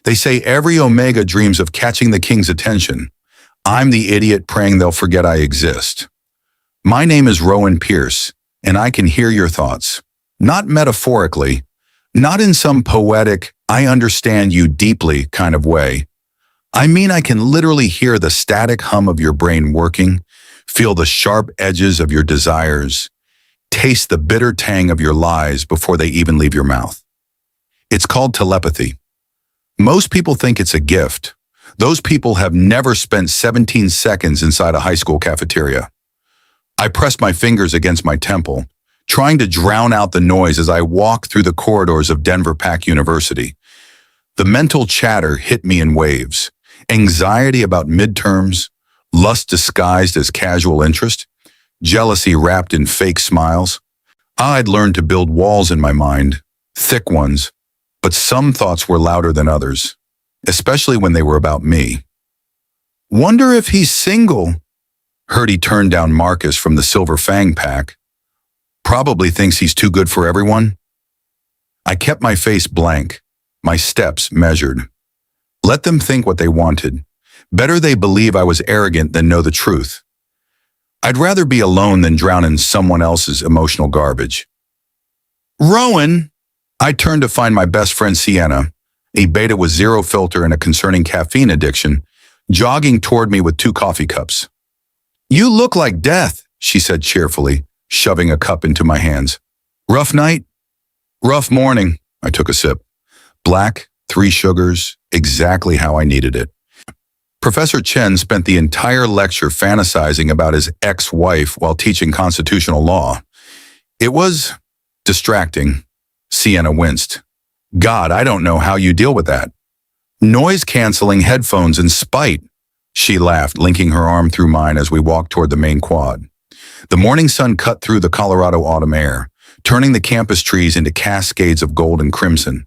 They say every Omega dreams of catching the king's attention. I'm the idiot praying they'll forget I exist. My name is Rowan Pierce, and I can hear your thoughts. Not metaphorically, not in some poetic, I understand you deeply kind of way. I mean, I can literally hear the static hum of your brain working, feel the sharp edges of your desires, taste the bitter tang of your lies before they even leave your mouth. It's called telepathy. Most people think it's a gift. Those people have never spent 17 seconds inside a high school cafeteria. I pressed my fingers against my temple, trying to drown out the noise as I walked through the corridors of Denver Pack University. The mental chatter hit me in waves. Anxiety about midterms, lust disguised as casual interest, jealousy wrapped in fake smiles. I'd learned to build walls in my mind, thick ones, but some thoughts were louder than others, especially when they were about me. Wonder if he's single. Heard he turned down Marcus from the Silver Fang pack. Probably thinks he's too good for everyone. I kept my face blank, my steps measured. Let them think what they wanted. Better they believe I was arrogant than know the truth. I'd rather be alone than drown in someone else's emotional garbage. Rowan! I turned to find my best friend Sienna, a beta with zero filter and a concerning caffeine addiction, jogging toward me with 2 coffee cups. You look like death, she said cheerfully, shoving a cup into my hands. Rough night? Rough morning. I took a sip. Black, 3 sugars, exactly how I needed it. Professor Chen spent the entire lecture fantasizing about his ex-wife while teaching constitutional law. It was distracting. Sienna winced. God, I don't know how you deal with that. Noise-canceling headphones and spite, she laughed, linking her arm through mine as we walked toward the main quad. The morning sun cut through the Colorado autumn air, turning the campus trees into cascades of gold and crimson.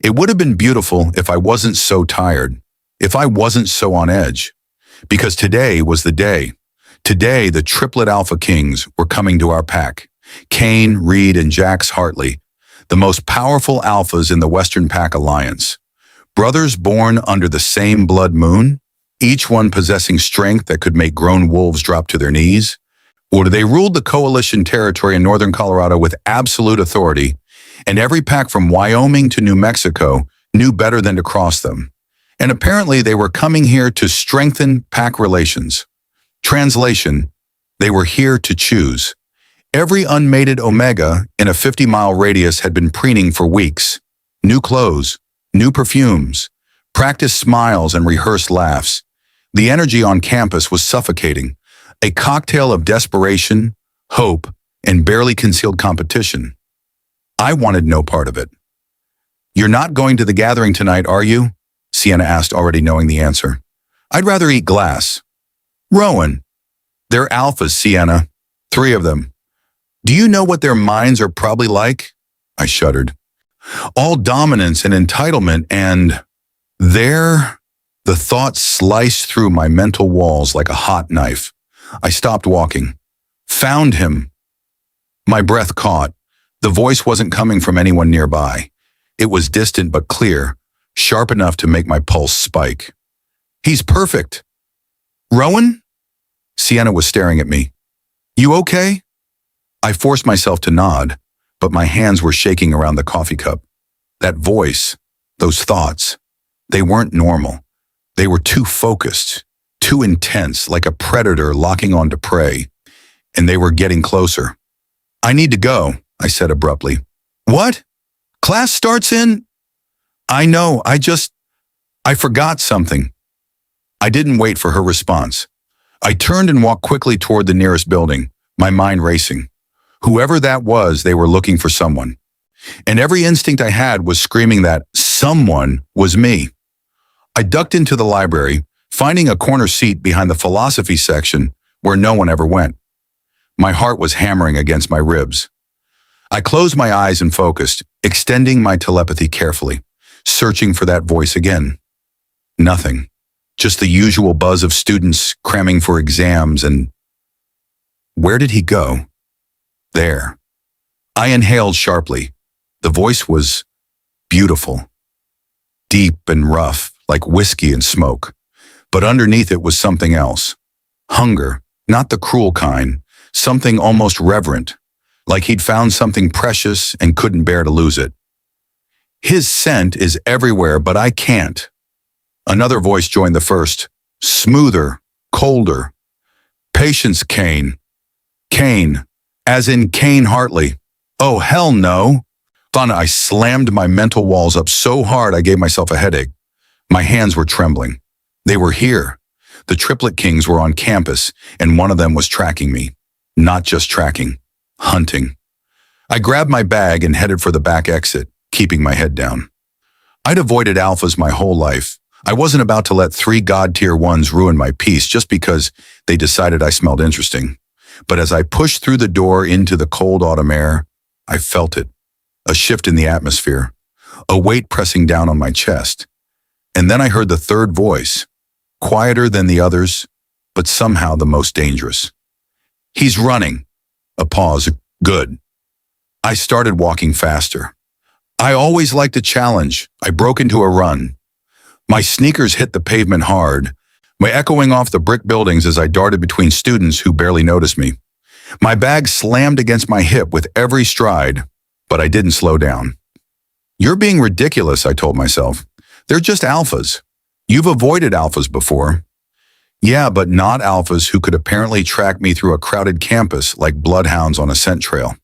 It would have been beautiful if I wasn't so tired, if I wasn't so on edge. Because today was the day. Today, the Triplet Alpha Kings were coming to our pack. Kane, Reed, and Jax Hartley, the most powerful alphas in the Western Pack Alliance. Brothers born under the same blood moon, each one possessing strength that could make grown wolves drop to their knees. Or they ruled the coalition territory in northern Colorado with absolute authority, and every pack from Wyoming to New Mexico knew better than to cross them. And apparently they were coming here to strengthen pack relations. Translation, they were here to choose. Every unmated Omega in a 50-mile radius had been preening for weeks. New clothes, new perfumes, practiced smiles and rehearsed laughs. The energy on campus was suffocating, a cocktail of desperation, hope, and barely concealed competition. I wanted no part of it. You're not going to the gathering tonight, are you? Sienna asked, already knowing the answer. I'd rather eat glass. Rowan. They're alphas, Sienna. 3 of them. Do you know what their minds are probably like? I shuddered. All dominance and entitlement and the thought sliced through my mental walls like a hot knife. I stopped walking. Found him. My breath caught. The voice wasn't coming from anyone nearby. It was distant but clear, sharp enough to make my pulse spike. He's perfect. Rowan? Sienna was staring at me. You okay? I forced myself to nod, but my hands were shaking around the coffee cup. That voice, those thoughts, they weren't normal. They were too focused, too intense, like a predator locking on to prey, and they were getting closer. I need to go, I said abruptly. What? Class starts in? I know, I forgot something. I didn't wait for her response. I turned and walked quickly toward the nearest building, my mind racing. Whoever that was, they were looking for someone. And every instinct I had was screaming that someone was me. I ducked into the library, finding a corner seat behind the philosophy section where no one ever went. My heart was hammering against my ribs. I closed my eyes and focused, extending my telepathy carefully, searching for that voice again. Nothing. Just the usual buzz of students cramming for exams and... Where did he go? There. I inhaled sharply. The voice was beautiful. deep and rough, like whiskey and smoke. But underneath it was something else. Hunger, not the cruel kind, something almost reverent, like he'd found something precious and couldn't bear to lose it. His scent is everywhere, but I can't. Another voice joined the first, smoother, colder. Patience, Kane. Kane, as in Kane Hartley. Oh, hell no. I slammed my mental walls up so hard I gave myself a headache. My hands were trembling. They were here. The Triplet Kings were on campus, and one of them was tracking me. Not just tracking, hunting. I grabbed my bag and headed for the back exit, keeping my head down. I'd avoided alphas my whole life. I wasn't about to let 3 God-tier ones ruin my peace just because they decided I smelled interesting. But as I pushed through the door into the cold autumn air, I felt it. A shift in the atmosphere, a weight pressing down on my chest. And then I heard the third voice, quieter than the others, but somehow the most dangerous. He's running. A pause. Good. I started walking faster. I always liked a challenge. I broke into a run. My sneakers hit the pavement hard, my echoing off the brick buildings as I darted between students who barely noticed me. My bag slammed against my hip with every stride, but I didn't slow down. You're being ridiculous, I told myself. They're just alphas. You've avoided alphas before. Yeah, but not alphas who could apparently track me through a crowded campus like bloodhounds on a scent trail.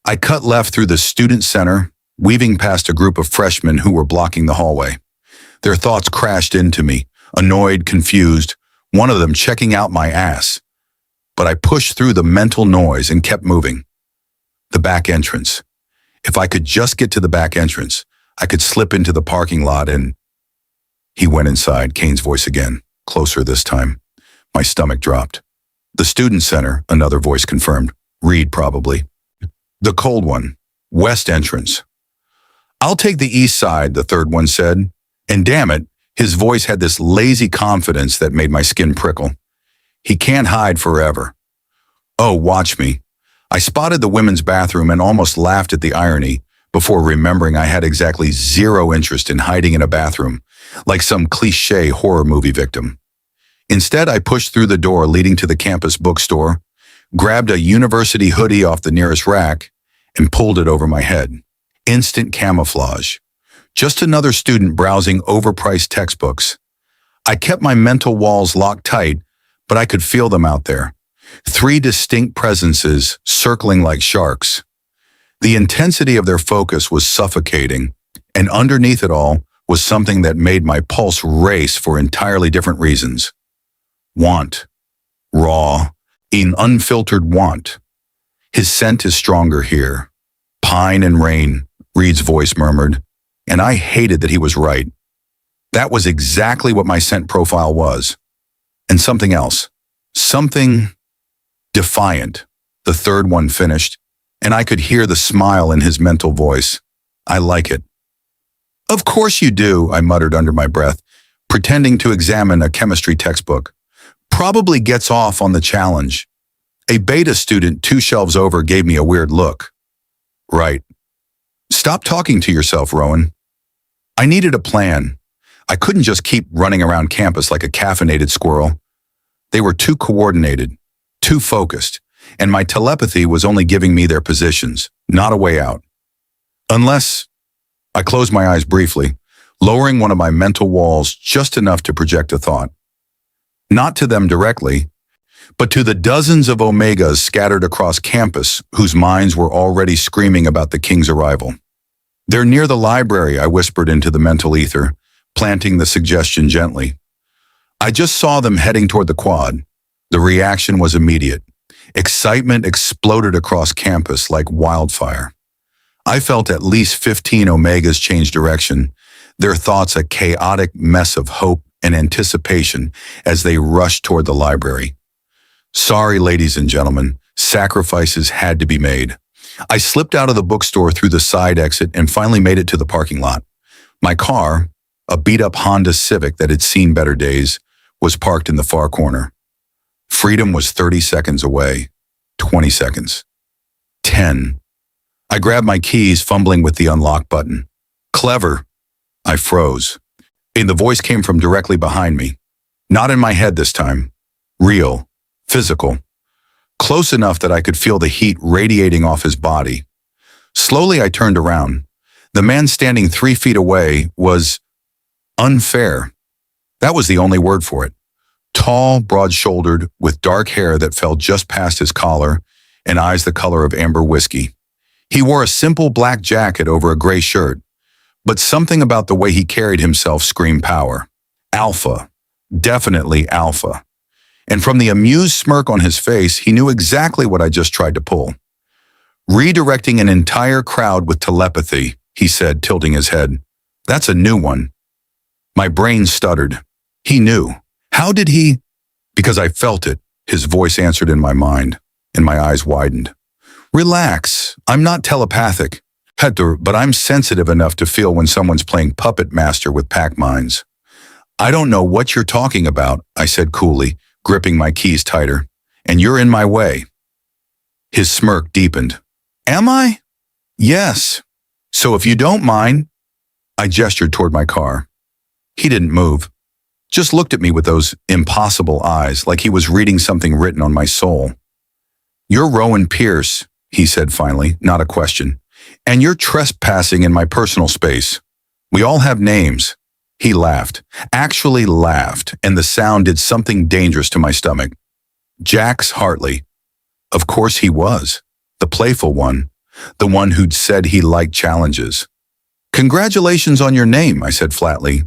I cut left through the student center, weaving past a group of freshmen who were blocking the hallway. Their thoughts crashed into me, annoyed, confused, one of them checking out my ass. But I pushed through the mental noise and kept moving. The back entrance. If I could just get to the back entrance, I could slip into the parking lot and... He went inside, Kane's voice again, closer this time. My stomach dropped. The student center, another voice confirmed. Reed, probably. The cold one. West entrance. I'll take the east side, the third one said. And damn it, his voice had this lazy confidence that made my skin prickle. He can't hide forever. Oh, watch me. I spotted the women's bathroom and almost laughed at the irony before remembering I had exactly zero interest in hiding in a bathroom, like some cliché horror movie victim. Instead, I pushed through the door leading to the campus bookstore, grabbed a university hoodie off the nearest rack, and pulled it over my head. Instant camouflage. Just another student browsing overpriced textbooks. I kept my mental walls locked tight, but I could feel them out there. 3 distinct presences circling like sharks. The intensity of their focus was suffocating, and underneath it all was something that made my pulse race for entirely different reasons. Want. Raw, unfiltered want. His scent is stronger here. Pine and rain, Reed's voice murmured, and I hated that he was right. That was exactly what my scent profile was. And something else. Something defiant, the third one finished, and I could hear the smile in his mental voice. I like it. Of course you do, I muttered under my breath, pretending to examine a chemistry textbook. Probably gets off on the challenge. A beta student 2 shelves over gave me a weird look. Right. Stop talking to yourself, Rowan. I needed a plan. I couldn't just keep running around campus like a caffeinated squirrel. They were too coordinated, too focused, and my telepathy was only giving me their positions, not a way out. Unless... I closed my eyes briefly, lowering one of my mental walls just enough to project a thought. Not to them directly, but to the dozens of Omegas scattered across campus whose minds were already screaming about the King's arrival. They're near the library, I whispered into the mental ether, planting the suggestion gently. I just saw them heading toward the quad. The reaction was immediate. Excitement exploded across campus like wildfire. I felt at least 15 Omegas change direction, their thoughts a chaotic mess of hope and anticipation as they rushed toward the library. Sorry, ladies and gentlemen, sacrifices had to be made. I slipped out of the bookstore through the side exit and finally made it to the parking lot. My car, a beat-up Honda Civic that had seen better days, was parked in the far corner. Freedom was 30 seconds away. 20 seconds. 10. I grabbed my keys, fumbling with the unlock button. Clever. I froze. And the voice came from directly behind me. Not in my head this time. Real. Physical. Close enough that I could feel the heat radiating off his body. Slowly I turned around. The man standing 3 feet away was unfair. That was the only word for it. Tall, broad-shouldered, with dark hair that fell just past his collar and eyes the color of amber whiskey. He wore a simple black jacket over a gray shirt, but something about the way he carried himself screamed power. Alpha. Definitely alpha. And from the amused smirk on his face, he knew exactly what I just tried to pull. Redirecting an entire crowd with telepathy, he said, tilting his head. That's a new one. My brain stuttered. He knew. How did he? Because I felt it, his voice answered in my mind, and my eyes widened. Relax, I'm not telepathic, Hector, but I'm sensitive enough to feel when someone's playing puppet master with pack mines. I don't know what you're talking about, I said coolly, gripping my keys tighter, and you're in my way. His smirk deepened. Am I? Yes. So if you don't mind, I gestured toward my car. He didn't move, just looked at me with those impossible eyes like he was reading something written on my soul. You're Rowan Pierce, he said finally, not a question, and you're trespassing in my personal space. We all have names. He laughed, actually laughed, and the sound did something dangerous to my stomach. Jax Hartley. Of course he was. The playful one. The one who'd said he liked challenges. Congratulations on your name, I said flatly.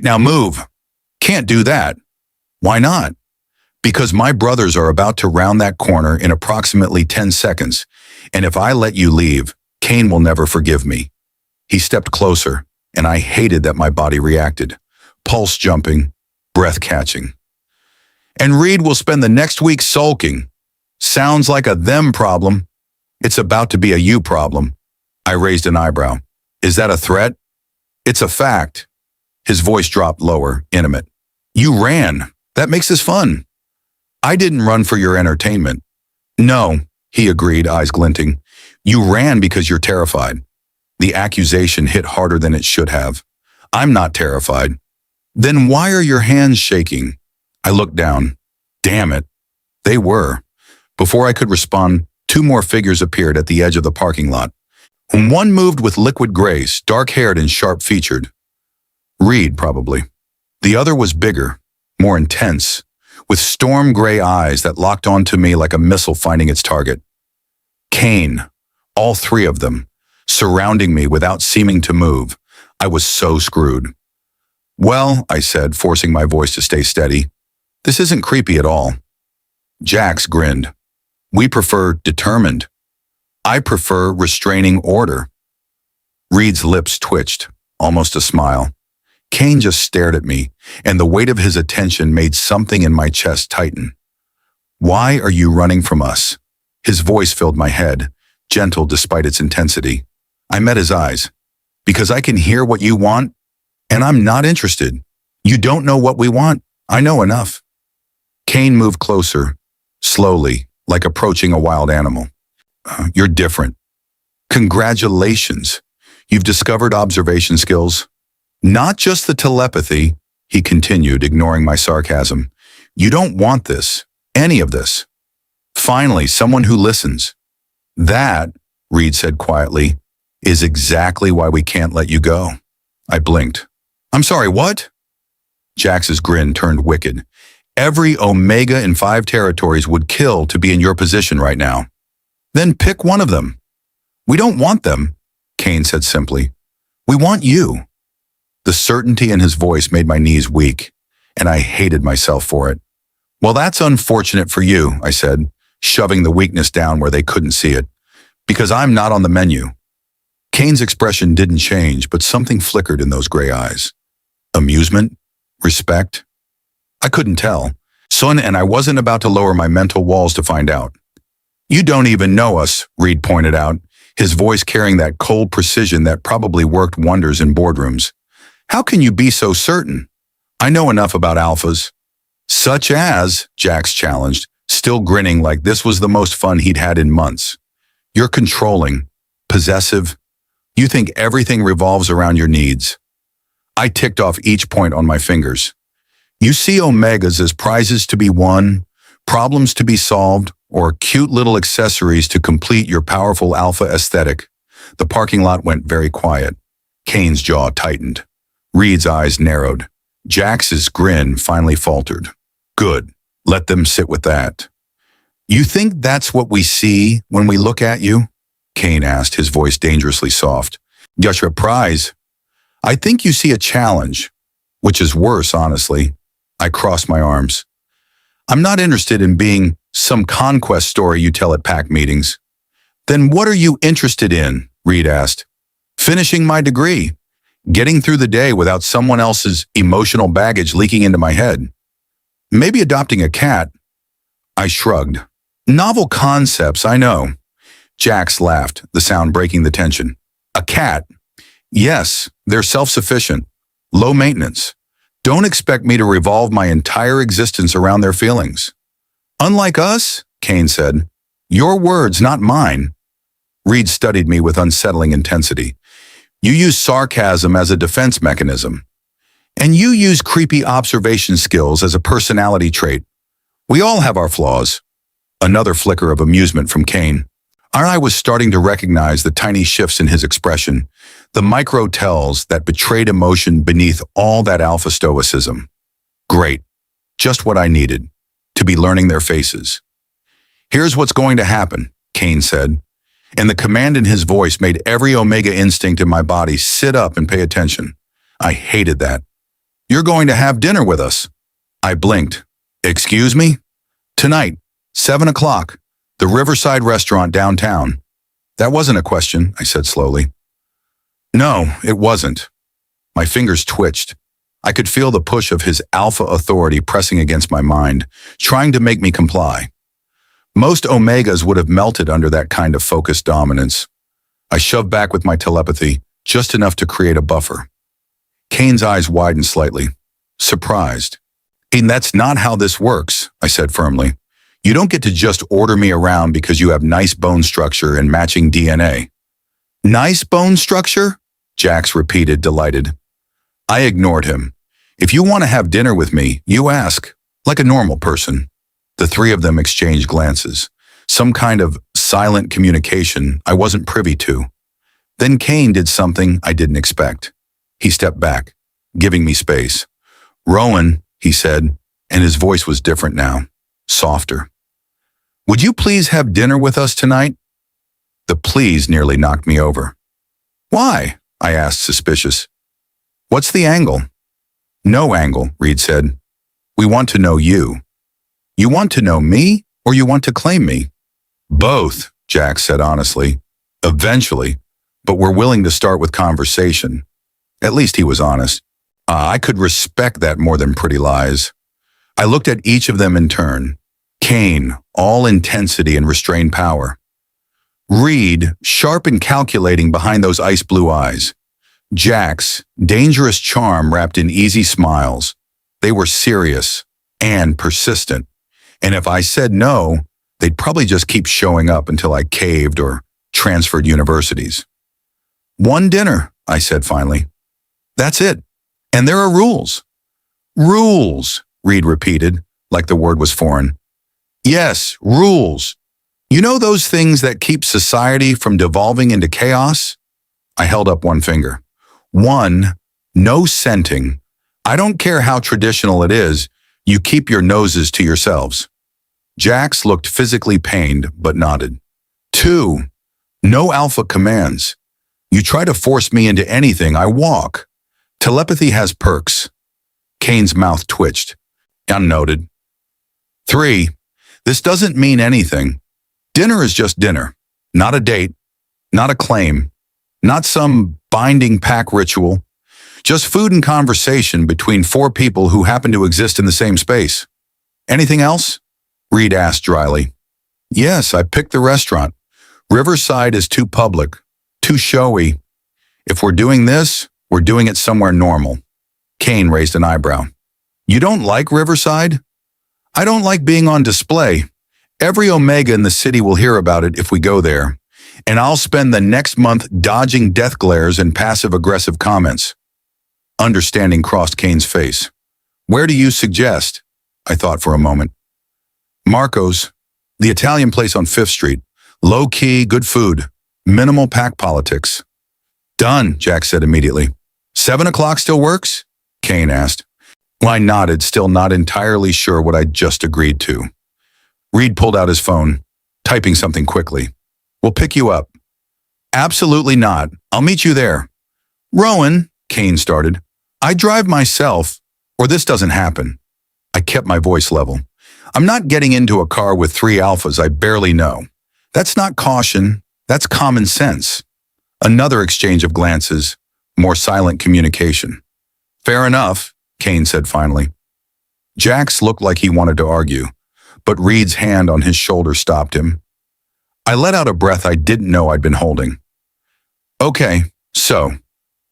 Now move. Can't do that. Why not? Because my brothers are about to round that corner in approximately 10 seconds, and if I let you leave, Kane will never forgive me. He stepped closer, and I hated that my body reacted. Pulse jumping, breath catching. And Reed will spend the next week sulking. Sounds like a them problem. It's about to be a you problem. I raised an eyebrow. Is that a threat? It's a fact. His voice dropped lower, intimate. You ran. That makes this fun. I didn't run for your entertainment. No, he agreed, eyes glinting. You ran because you're terrified. The accusation hit harder than it should have. I'm not terrified. Then why are your hands shaking? I looked down. Damn it. They were. Before I could respond, 2 more figures appeared at the edge of the parking lot. One moved with liquid grace, dark-haired and sharp-featured. Reed, probably. The other was bigger, more intense, with storm gray eyes that locked onto me like a missile finding its target. Kane, all 3 of them, surrounding me without seeming to move. I was so screwed. Well, I said, forcing my voice to stay steady, this isn't creepy at all. Jax grinned. We prefer determined. I prefer restraining order. Reed's lips twitched, almost a smile. Kane just stared at me, and the weight of his attention made something in my chest tighten. Why are you running from us? His voice filled my head, gentle despite its intensity. I met his eyes. Because I can hear what you want, and I'm not interested. You don't know what we want. I know enough. Kane moved closer, slowly, like approaching a wild animal. You're different. Congratulations. You've discovered observation skills. Not just the telepathy, he continued, ignoring my sarcasm. You don't want this, any of this. Finally, someone who listens. That, Reed said quietly, is exactly why we can't let you go. I blinked. I'm sorry, what? Jax's grin turned wicked. Every Omega in 5 territories would kill to be in your position right now. Then pick one of them. We don't want them, Kane said simply. We want you. The certainty in his voice made my knees weak, and I hated myself for it. Well, that's unfortunate for you, I said, shoving the weakness down where they couldn't see it, because I'm not on the menu. Kane's expression didn't change, but something flickered in those gray eyes. Amusement? Respect? I couldn't tell. Son, and I wasn't about to lower my mental walls to find out. You don't even know us, Reed pointed out, his voice carrying that cold precision that probably worked wonders in boardrooms. How can you be so certain? I know enough about alphas. Such as, Jax challenged, still grinning like this was the most fun he'd had in months. You're controlling, possessive. You think everything revolves around your needs. I ticked off each point on my fingers. You see omegas as prizes to be won, problems to be solved, or cute little accessories to complete your powerful alpha aesthetic. The parking lot went very quiet. Kane's jaw tightened. Reed's eyes narrowed. Jax's grin finally faltered. Good. Let them sit with that. You think that's what we see when we look at you? Kane asked, his voice dangerously soft. Just a prize. I think you see a challenge, which is worse, honestly. I crossed my arms. I'm not interested in being some conquest story you tell at PAC meetings. Then what are you interested in? Reed asked. Finishing my degree. Getting through the day without someone else's emotional baggage leaking into my head. Maybe adopting a cat. I shrugged. Novel concepts, I know. Jax laughed, the sound breaking the tension. A cat? Yes, they're self-sufficient. Low maintenance. Don't expect me to revolve my entire existence around their feelings. Unlike us, Kane said. Your words, not mine. Reed studied me with unsettling intensity. You use sarcasm as a defense mechanism. And you use creepy observation skills as a personality trait. We all have our flaws. Another flicker of amusement from Kane. I was starting to recognize the tiny shifts in his expression, the micro tells that betrayed emotion beneath all that alpha stoicism. Great. Just what I needed. To be learning their faces. Here's what's going to happen, Kane said, and the command in his voice made every Omega instinct in my body sit up and pay attention. I hated that. You're going to have dinner with us. I blinked. Excuse me? Tonight, 7 o'clock, the Riverside restaurant downtown. That wasn't a question, I said slowly. No, it wasn't. My fingers twitched. I could feel the push of his alpha authority pressing against my mind, trying to make me comply. Most Omegas would have melted under that kind of focused dominance. I shoved back with my telepathy, just enough to create a buffer. Kane's eyes widened slightly, surprised. Kane, that's not how this works, I said firmly. You don't get to just order me around because you have nice bone structure and matching DNA. Nice bone structure? Jax repeated, delighted. I ignored him. If you want to have dinner with me, you ask, like a normal person. The three of them exchanged glances, some kind of silent communication I wasn't privy to. Then Kane did something I didn't expect. He stepped back, giving me space. Rowan, he said, and his voice was different now, softer. Would you please have dinner with us tonight? The please nearly knocked me over. Why? I asked, suspicious. What's the angle? No angle, Reed said. We want to know you. You want to know me, or you want to claim me? Both, Jax said honestly. Eventually, but we're willing to start with conversation. At least he was honest. I could respect that more than pretty lies. I looked at each of them in turn. Kane, all intensity and restrained power. Reed, sharp and calculating behind those ice blue eyes. Jax, dangerous charm wrapped in easy smiles. They were serious and persistent. And if I said no, they'd probably just keep showing up until I caved or transferred universities. One dinner, I said finally. That's it. And there are rules. Rules, Reed repeated, like the word was foreign. Yes, rules. You know those things that keep society from devolving into chaos? I held up one finger. 1, no scenting. I don't care how traditional it is, you keep your noses to yourselves. Jax looked physically pained, but nodded. 2, no alpha commands. You try to force me into anything, I walk. Telepathy has perks. Kane's mouth twitched. Unnoted. 3, this doesn't mean anything. Dinner is just dinner, not a date, not a claim, not some binding pack ritual, just food and conversation between 4 people who happen to exist in the same space. Anything else? Reed asked dryly. Yes, I picked the restaurant. Riverside is too public, too showy. If we're doing this, we're doing it somewhere normal. Kane raised an eyebrow. You don't like Riverside? I don't like being on display. Every Omega in the city will hear about it if we go there, and I'll spend the next month dodging death glares and passive-aggressive comments. Understanding crossed Kane's face. Where do you suggest? I thought for a moment. Marco's, the Italian place on 5th Street. Low-key, good food. Minimal pack politics. Done, Jax said immediately. 7 o'clock still works? Kane asked. I nodded, still not entirely sure what I'd just agreed to. Reed pulled out his phone, typing something quickly. We'll pick you up. Absolutely not. I'll meet you there. Rowan, Kane started. I drive myself, or this doesn't happen. I kept my voice level. I'm not getting into a car with 3 alphas I barely know. That's not caution, that's common sense. Another exchange of glances, more silent communication. Fair enough, Kane said finally. Jax looked like he wanted to argue, but Reed's hand on his shoulder stopped him. I let out a breath I didn't know I'd been holding. Okay, so,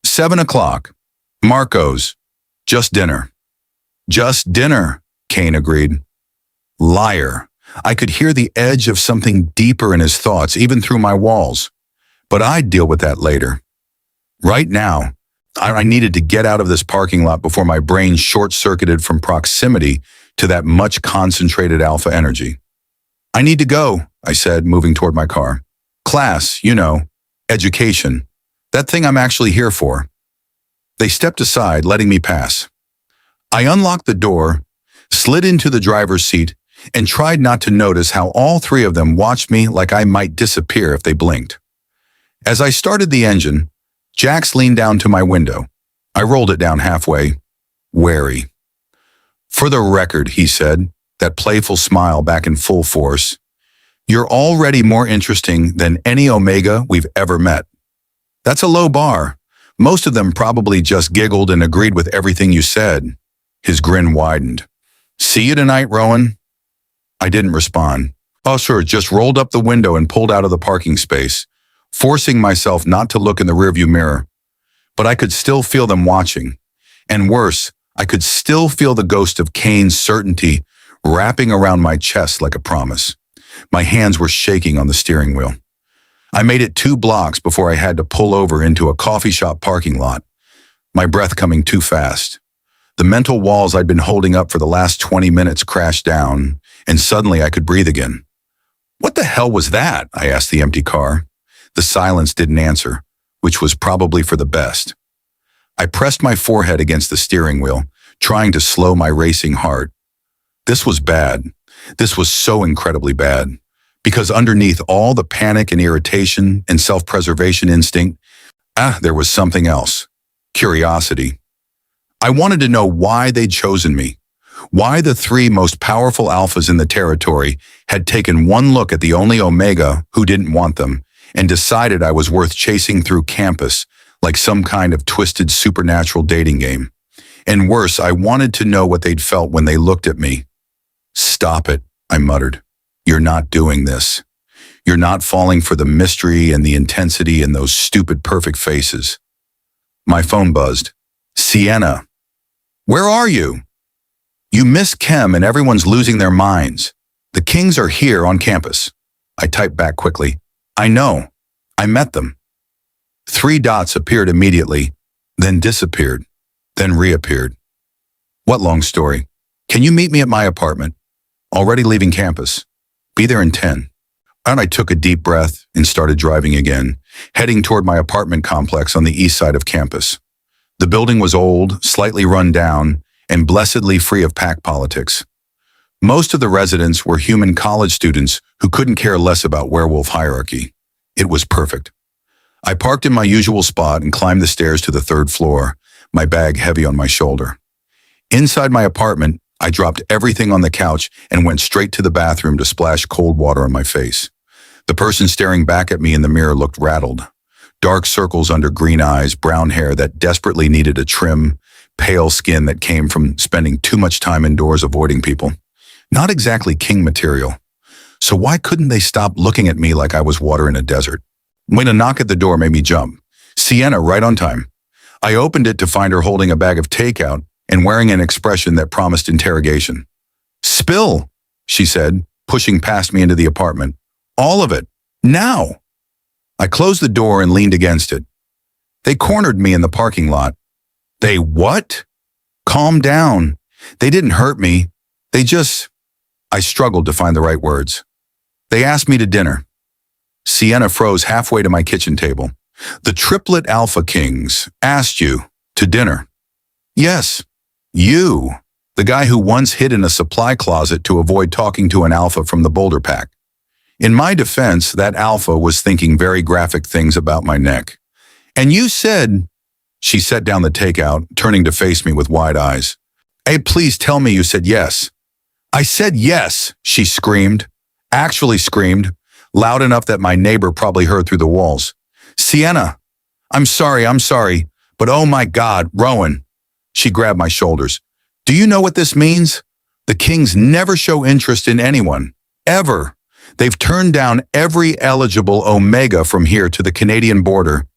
7 o'clock. Marco's. Just dinner. Just dinner, Kane agreed. Liar. I could hear the edge of something deeper in his thoughts, even through my walls. But I'd deal with that later. Right now, I needed to get out of this parking lot before my brain short-circuited from proximity to that much concentrated alpha energy. I need to go, I said, moving toward my car. Class, you know, education. That thing I'm actually here for. They stepped aside, letting me pass. I unlocked the door, slid into the driver's seat, and tried not to notice how all 3 of them watched me like I might disappear if they blinked. As I started the engine, Jax leaned down to my window. I rolled it down halfway, wary. For the record, he said, that playful smile back in full force, you're already more interesting than any Omega we've ever met. That's a low bar. Most of them probably just giggled and agreed with everything you said. His grin widened. See you tonight, Rowan? I didn't respond. Officer just rolled up the window and pulled out of the parking space, forcing myself not to look in the rearview mirror. But I could still feel them watching. And worse, I could still feel the ghost of Kane's certainty wrapping around my chest like a promise. My hands were shaking on the steering wheel. I made it 2 blocks before I had to pull over into a coffee shop parking lot, my breath coming too fast. The mental walls I'd been holding up for the last 20 minutes crashed down, and suddenly I could breathe again. What the hell was that? I asked the empty car. The silence didn't answer, which was probably for the best. I pressed my forehead against the steering wheel, trying to slow my racing heart. This was bad. This was so incredibly bad. Because underneath all the panic and irritation and self-preservation instinct, there was something else. Curiosity. I wanted to know why they'd chosen me. Why the 3 most powerful alphas in the territory had taken one look at the only Omega who didn't want them and decided I was worth chasing through campus like some kind of twisted supernatural dating game. And worse, I wanted to know what they'd felt when they looked at me. Stop it, I muttered. You're not doing this. You're not falling for the mystery and the intensity in those stupid perfect faces. My phone buzzed. Sienna. Where are you? You miss Chem and everyone's losing their minds. The Kings are here on campus. I typed back quickly. I know. I met them. 3 dots appeared immediately, then disappeared, then reappeared. What long story? Can you meet me at my apartment? Already leaving campus. Be there in 10. And I took a deep breath and started driving again, heading toward my apartment complex on the east side of campus. The building was old, slightly run down, and blessedly free of pack politics. Most of the residents were human college students who couldn't care less about werewolf hierarchy. It was perfect. I parked in my usual spot and climbed the stairs to the 3rd floor, my bag heavy on my shoulder. Inside my apartment, I dropped everything on the couch and went straight to the bathroom to splash cold water on my face. The person staring back at me in the mirror looked rattled. Dark circles under green eyes, brown hair that desperately needed a trim, pale skin that came from spending too much time indoors avoiding people. Not exactly king material. So why couldn't they stop looking at me like I was water in a desert? When a knock at the door made me jump. Sienna, right on time. I opened it to find her holding a bag of takeout and wearing an expression that promised interrogation. Spill, she said, pushing past me into the apartment. All of it. Now. I closed the door and leaned against it. They cornered me in the parking lot. They what? Calm down. They didn't hurt me. They just... I struggled to find the right words. They asked me to dinner. Sienna froze halfway to my kitchen table. The Triplet Alpha Kings asked you to dinner. Yes, you, the guy who once hid in a supply closet to avoid talking to an alpha from the Boulder Pack. In my defense, that alpha was thinking very graphic things about my neck. And you said... She set down the takeout, turning to face me with wide eyes. Hey, please tell me you said yes. I said yes, she screamed. Actually screamed, loud enough that my neighbor probably heard through the walls. Sienna, I'm sorry, but oh my God, Rowan. She grabbed my shoulders. Do you know what this means? The Kings never show interest in anyone, ever. They've turned down every eligible Omega from here to the Canadian border.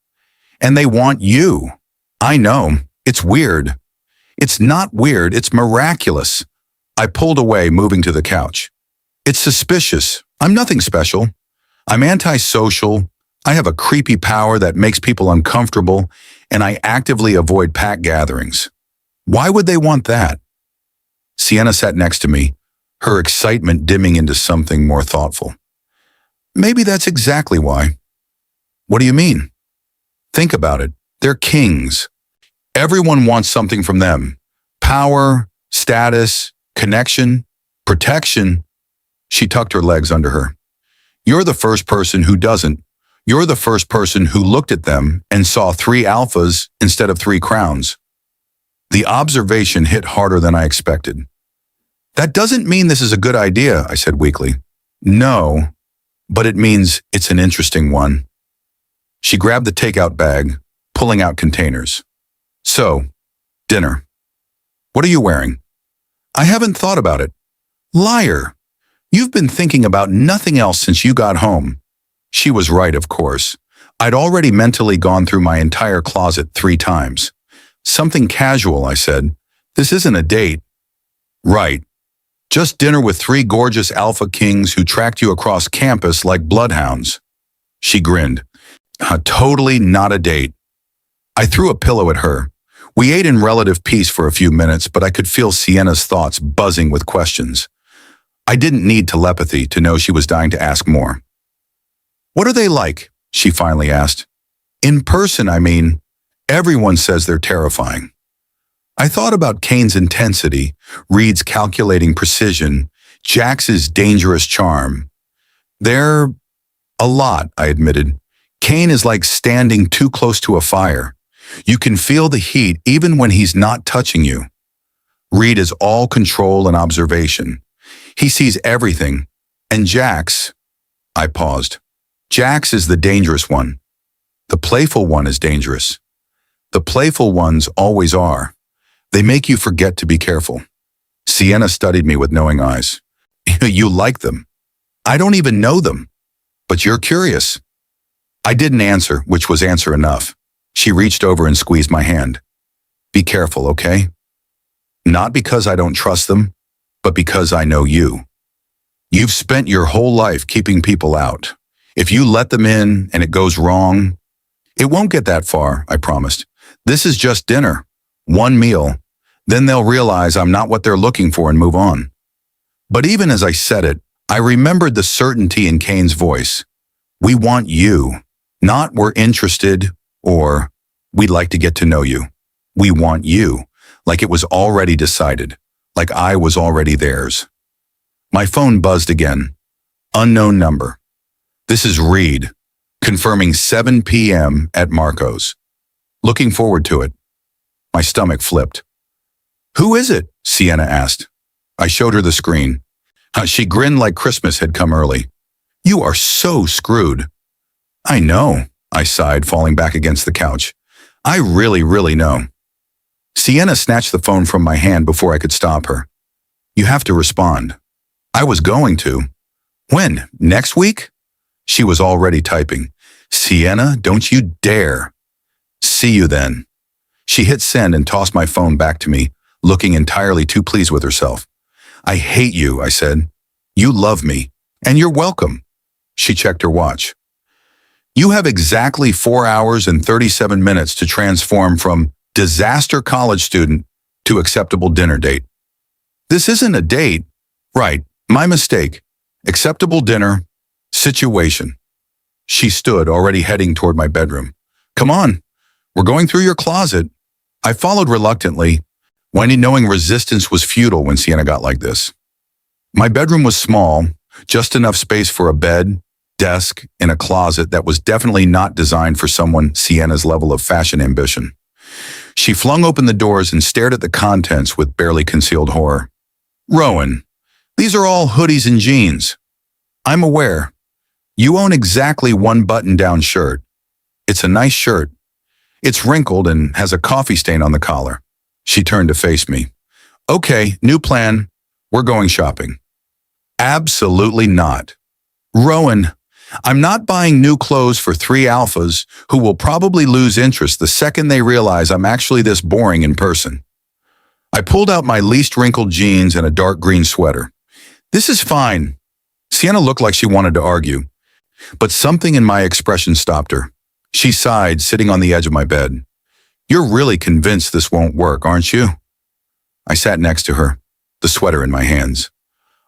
And they want you. I know, it's weird. It's not weird, it's miraculous. I pulled away, moving to the couch. It's suspicious. I'm nothing special. I'm antisocial. I have a creepy power that makes people uncomfortable, and I actively avoid pack gatherings. Why would they want that? Sienna sat next to me, her excitement dimming into something more thoughtful. Maybe that's exactly why. What do you mean? Think about it. They're kings. Everyone wants something from them. Power, status, connection, protection. She tucked her legs under her. You're the first person who doesn't. You're the first person who looked at them and saw 3 alphas instead of 3 crowns. The observation hit harder than I expected. That doesn't mean this is a good idea, I said weakly. No, but it means it's an interesting one. She grabbed the takeout bag, pulling out containers. So, dinner. What are you wearing? I haven't thought about it. Liar. You've been thinking about nothing else since you got home. She was right, of course. I'd already mentally gone through my entire closet 3 times. Something casual, I said. This isn't a date. Right. Just dinner with 3 gorgeous alpha kings who tracked you across campus like bloodhounds. She grinned. Totally not a date. I threw a pillow at her. We ate in relative peace for a few minutes, but I could feel Sienna's thoughts buzzing with questions. I didn't need telepathy to know she was dying to ask more. What are they like? She finally asked. In person, I mean. Everyone says they're terrifying. I thought about Kane's intensity, Reed's calculating precision, Jax's dangerous charm. They're a lot, I admitted. Kane is like standing too close to a fire. You can feel the heat even when he's not touching you. Reed is all control and observation. He sees everything. And Jax, I paused. Jax is the dangerous one. The playful one is dangerous. The playful ones always are. They make you forget to be careful. Sienna studied me with knowing eyes. You like them. I don't even know them. But you're curious. I didn't answer, which was answer enough. She reached over and squeezed my hand. Be careful, okay? Not because I don't trust them, but because I know you. You've spent your whole life keeping people out. If you let them in and it goes wrong, it won't get that far, I promised. This is just dinner. 1 meal. Then they'll realize I'm not what they're looking for and move on. But even as I said it, I remembered the certainty in Kane's voice. We want you. Not we're interested or we'd like to get to know you. We want you, like it was already decided, like I was already theirs. My phone buzzed again. Unknown number. This is Reed, confirming 7 p.m. at Marco's. Looking forward to it. My stomach flipped. Who is it? Sienna asked. I showed her the screen. She grinned like Christmas had come early. You are so screwed. I know, I sighed, falling back against the couch. I really know. Sienna snatched the phone from my hand before I could stop her. You have to respond. I was going to. When? Next week? She was already typing. Sienna, don't you dare. See you then. She hit send and tossed my phone back to me, looking entirely too pleased with herself. I hate you, I said. You love me, and you're welcome. She checked her watch. You have exactly 4 hours and 37 minutes to transform from Disaster college student to acceptable dinner date. This isn't a date. Right, my mistake. Acceptable dinner, situation. She stood, already heading toward my bedroom. Come on, we're going through your closet. I followed reluctantly, knowing resistance was futile when Sienna got like this. My bedroom was small, just enough space for a bed, desk, and a closet that was definitely not designed for someone Sienna's level of fashion ambition. She flung open the doors and stared at the contents with barely concealed horror. Rowan, these are all hoodies and jeans. I'm aware. You own exactly one button-down shirt. It's a nice shirt. It's wrinkled and has a coffee stain on the collar. She turned to face me. Okay, new plan. We're going shopping. Absolutely not. Rowan, I'm not buying new clothes for 3 alphas who will probably lose interest the second they realize I'm actually this boring in person. I pulled out my least wrinkled jeans and a dark green sweater. This is fine. Sienna looked like she wanted to argue, but something in my expression stopped her. She sighed, sitting on the edge of my bed. You're really convinced this won't work, aren't you? I sat next to her, the sweater in my hands.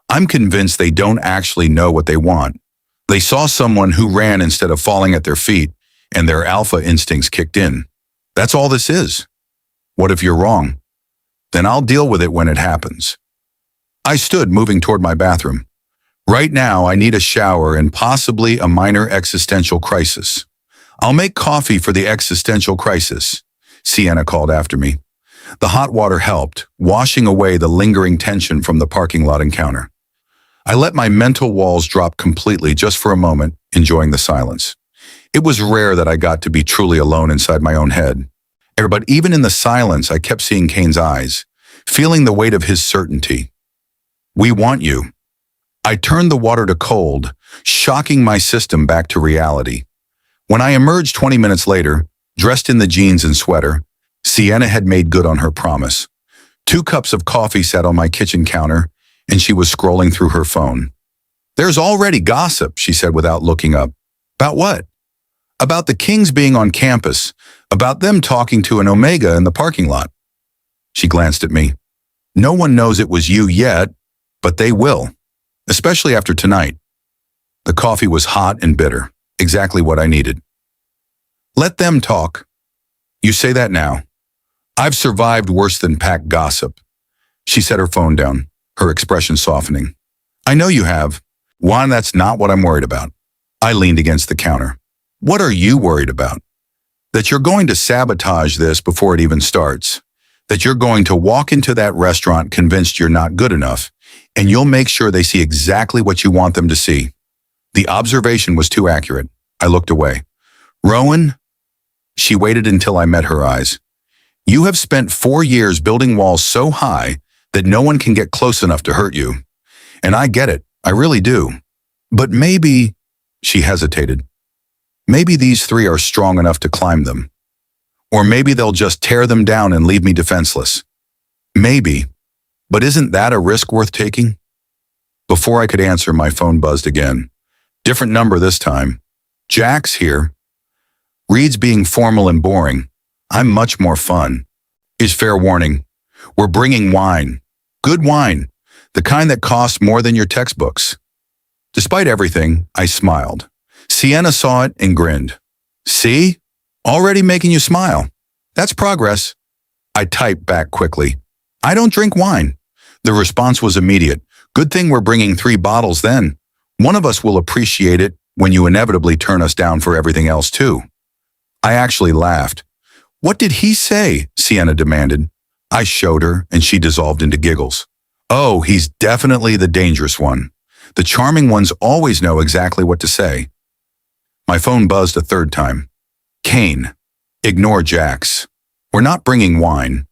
I'm convinced they don't actually know what they want. They saw someone who ran instead of falling at their feet, and their alpha instincts kicked in. That's all this is. What if you're wrong? Then I'll deal with it when it happens. I stood, moving toward my bathroom. Right now, I need a shower and possibly a minor existential crisis. I'll make coffee for the existential crisis, Sienna called after me. The hot water helped, washing away the lingering tension from the parking lot encounter. I let my mental walls drop completely just for a moment, enjoying the silence. It was rare that I got to be truly alone inside my own head. But even in the silence, I kept seeing Kane's eyes, feeling the weight of his certainty. We want you. I turned the water to cold, shocking my system back to reality. When I emerged 20 minutes later, dressed in the jeans and sweater, Sienna had made good on her promise. 2 cups of coffee sat on my kitchen counter, and she was scrolling through her phone. There's already gossip, she said without looking up. About what? About the Kings being on campus, about them talking to an Omega in the parking lot. She glanced at me. No one knows it was you yet, but they will, especially after tonight. The coffee was hot and bitter, exactly what I needed. Let them talk. You say that now. I've survived worse than pack gossip. She set her phone down, her expression softening. I know you have. Juan, that's not what I'm worried about. I leaned against the counter. What are you worried about? That you're going to sabotage this before it even starts. That you're going to walk into that restaurant convinced you're not good enough, and you'll make sure they see exactly what you want them to see. The observation was too accurate. I looked away. Rowan? She waited until I met her eyes. You have spent 4 years building walls so high that no one can get close enough to hurt you. And I get it, I really do. But maybe, she hesitated, maybe these 3 are strong enough to climb them. Or maybe they'll just tear them down and leave me defenseless. Maybe, but isn't that a risk worth taking? Before I could answer, my phone buzzed again. Different number this time. Jax here. Reads being formal and boring. I'm much more fun. Is fair warning. We're bringing wine. Good wine. The kind that costs more than your textbooks. Despite everything, I smiled. Sienna saw it and grinned. See? Already making you smile. That's progress. I typed back quickly. I don't drink wine. The response was immediate. Good thing we're bringing 3 bottles then. One of us will appreciate it when you inevitably turn us down for everything else too. I actually laughed. What did he say? Sienna demanded. I showed her, and she dissolved into giggles. Oh, he's definitely the dangerous one. The charming ones always know exactly what to say. My phone buzzed a 3rd time. Kane, ignore Jax. We're not bringing wine.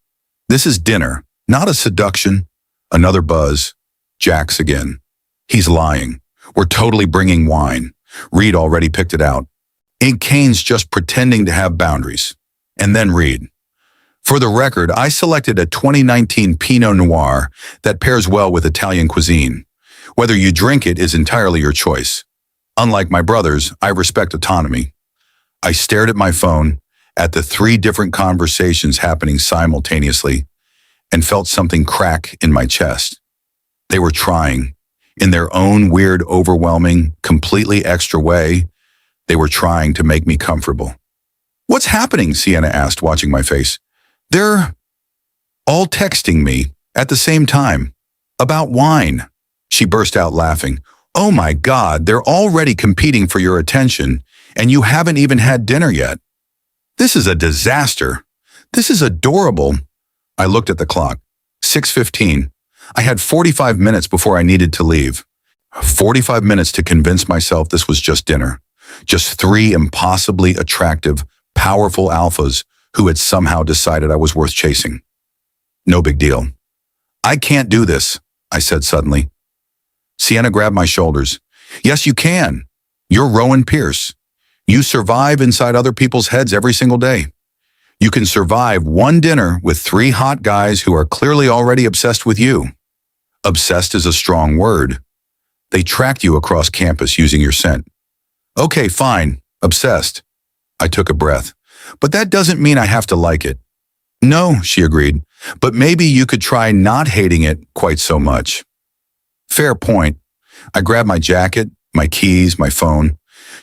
This is dinner, not a seduction. Another buzz. Jax again. He's lying. We're totally bringing wine. Reed already picked it out. Ain't Kane's just pretending to have boundaries. And then Reed. For the record, I selected a 2019 Pinot Noir that pairs well with Italian cuisine. Whether you drink it is entirely your choice. Unlike my brothers, I respect autonomy. I stared at my phone, at the three different conversations happening simultaneously and felt something crack in my chest. They were trying. In their own weird, overwhelming, completely extra way, they were trying to make me comfortable. "What's happening?" Sienna asked, watching my face. "They're all texting me at the same time. About wine." She burst out laughing. "Oh my God, they're already competing for your attention, and you haven't even had dinner yet. This is a disaster. This is adorable." I looked at the clock. 6:15. I had 45 minutes before I needed to leave. 45 minutes to convince myself this was just dinner. Just three impossibly attractive, powerful alphas who had somehow decided I was worth chasing. No big deal. "I can't do this," I said suddenly. Sienna grabbed my shoulders. "Yes, you can. You're Rowan Pierce. You survive inside other people's heads every single day. You can survive one dinner with three hot guys who are clearly already obsessed with you." Obsessed is a strong word. They tracked you across campus using your scent. "Okay, fine. Obsessed." I took a breath. "But that doesn't mean I have to like it." "No," she agreed, "but maybe you could try not hating it quite so much." Fair point. I grabbed my jacket, my keys, my phone,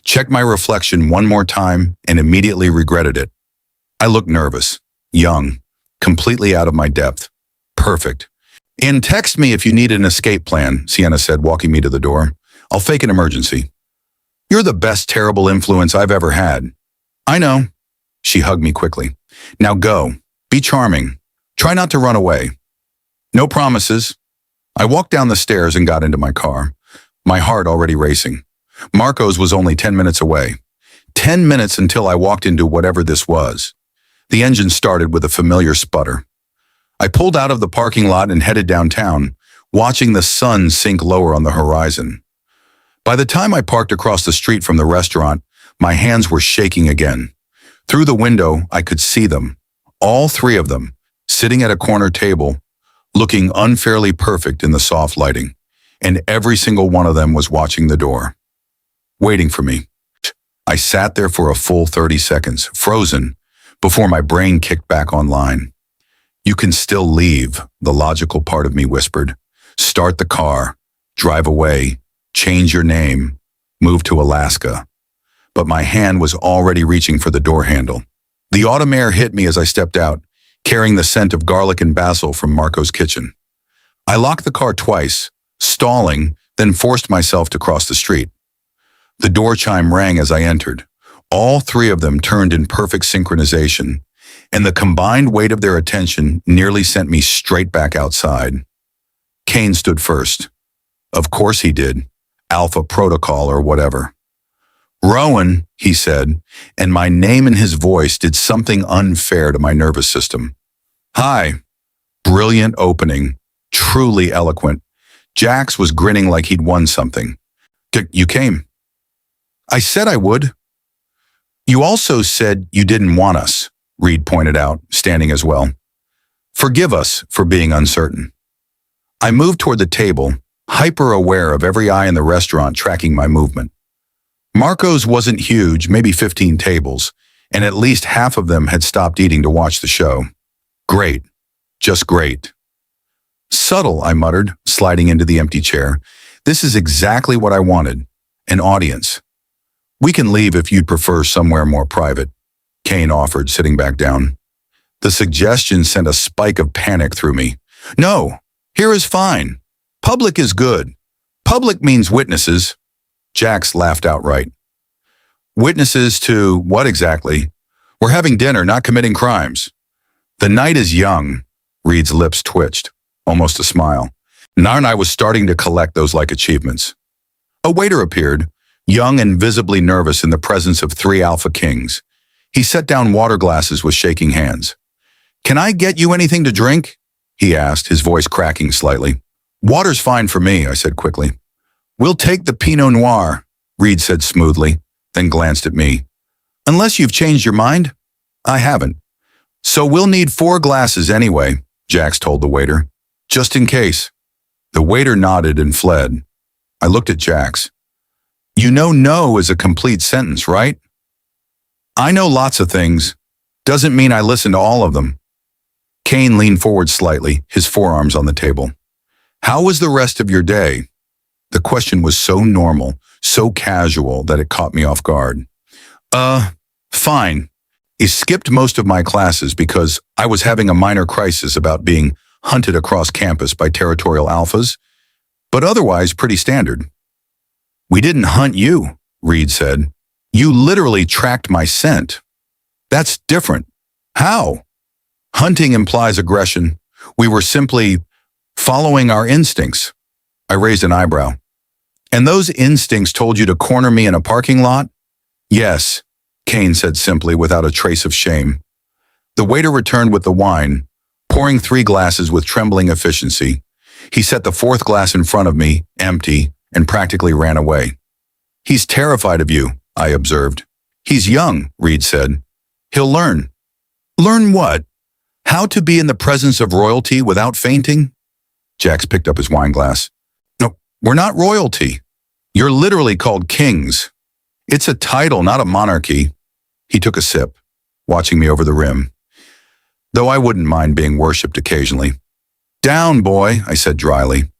checked my reflection one more time, and immediately regretted it. I looked nervous, young, completely out of my depth. Perfect. "And text me if you need an escape plan," Sienna said, walking me to the door. "I'll fake an emergency." "You're the best terrible influence I've ever had." "I know." She hugged me quickly. "Now go. Be charming. Try not to run away." "No promises." I walked down the stairs and got into my car, my heart already racing. Marco's was only 10 minutes away. 10 minutes until I walked into whatever this was. The engine started with a familiar sputter. I pulled out of the parking lot and headed downtown, watching the sun sink lower on the horizon. By the time I parked across the street from the restaurant, my hands were shaking again. Through the window, I could see them, all three of them, sitting at a corner table, looking unfairly perfect in the soft lighting, and every single one of them was watching the door, waiting for me. I sat there for a full 30 seconds, frozen, before my brain kicked back online. "You can still leave," the logical part of me whispered. "Start the car, drive away, change your name, move to Alaska." But my hand was already reaching for the door handle. The autumn air hit me as I stepped out, carrying the scent of garlic and basil from Marco's kitchen. I locked the car twice, stalling, then forced myself to cross the street. The door chime rang as I entered. All three of them turned in perfect synchronization, and the combined weight of their attention nearly sent me straight back outside. Kane stood first. Of course he did. Alpha protocol or whatever. "Rowan," he said, and my name and his voice did something unfair to my nervous system. "Hi." Brilliant opening, truly eloquent. Jax was grinning like he'd won something. "You came." "I said I would." "You also said you didn't want us," Reed pointed out, standing as well. "Forgive us for being uncertain." I moved toward the table, hyper-aware of every eye in the restaurant tracking my movement. Marco's wasn't huge, maybe 15 tables, and at least half of them had stopped eating to watch the show. Great. Just great. "Subtle," I muttered, sliding into the empty chair. "This is exactly what I wanted. An audience." "We can leave if you'd prefer somewhere more private," Kane offered, sitting back down. The suggestion sent a spike of panic through me. "No, here is fine. Public is good. Public means witnesses." Jax laughed outright. "Witnesses to what exactly? We're having dinner, not committing crimes." "The night is young." Reed's lips twitched, almost a smile. And I was starting to collect those like achievements. A waiter appeared, young and visibly nervous in the presence of three Alpha Kings. He set down water glasses with shaking hands. "Can I get you anything to drink?" he asked, his voice cracking slightly. "Water's fine for me," I said quickly. "We'll take the Pinot Noir," Reed said smoothly, then glanced at me. "Unless you've changed your mind?" "I haven't." "So we'll need 4 glasses anyway," Jax told the waiter. "Just in case." The waiter nodded and fled. I looked at Jax. "You know no is a complete sentence, right?" "I know lots of things." Doesn't mean I listen to all of them. Kane leaned forward slightly, his forearms on the table. How was the rest of your day? The question was so normal, so casual that it caught me off guard. Fine. I skipped most of my classes because I was having a minor crisis about being hunted across campus by territorial alphas, but otherwise pretty standard. We didn't hunt you, Reed said. You literally tracked my scent. That's different. How? Hunting implies aggression. We were simply following our instincts. I raised an eyebrow. And those instincts told you to corner me in a parking lot? Yes, Kane said simply without a trace of shame. The waiter returned with the wine, pouring 3 glasses with trembling efficiency. He set the 4th glass in front of me, empty, and practically ran away. He's terrified of you, I observed. He's young, Reed said. He'll learn. Learn what? How to be in the presence of royalty without fainting? Jax picked up his wine glass. No, we're not royalty. You're literally called kings. It's a title, not a monarchy. He took a sip, watching me over the rim. Though I wouldn't mind being worshipped occasionally. Down, boy, I said dryly.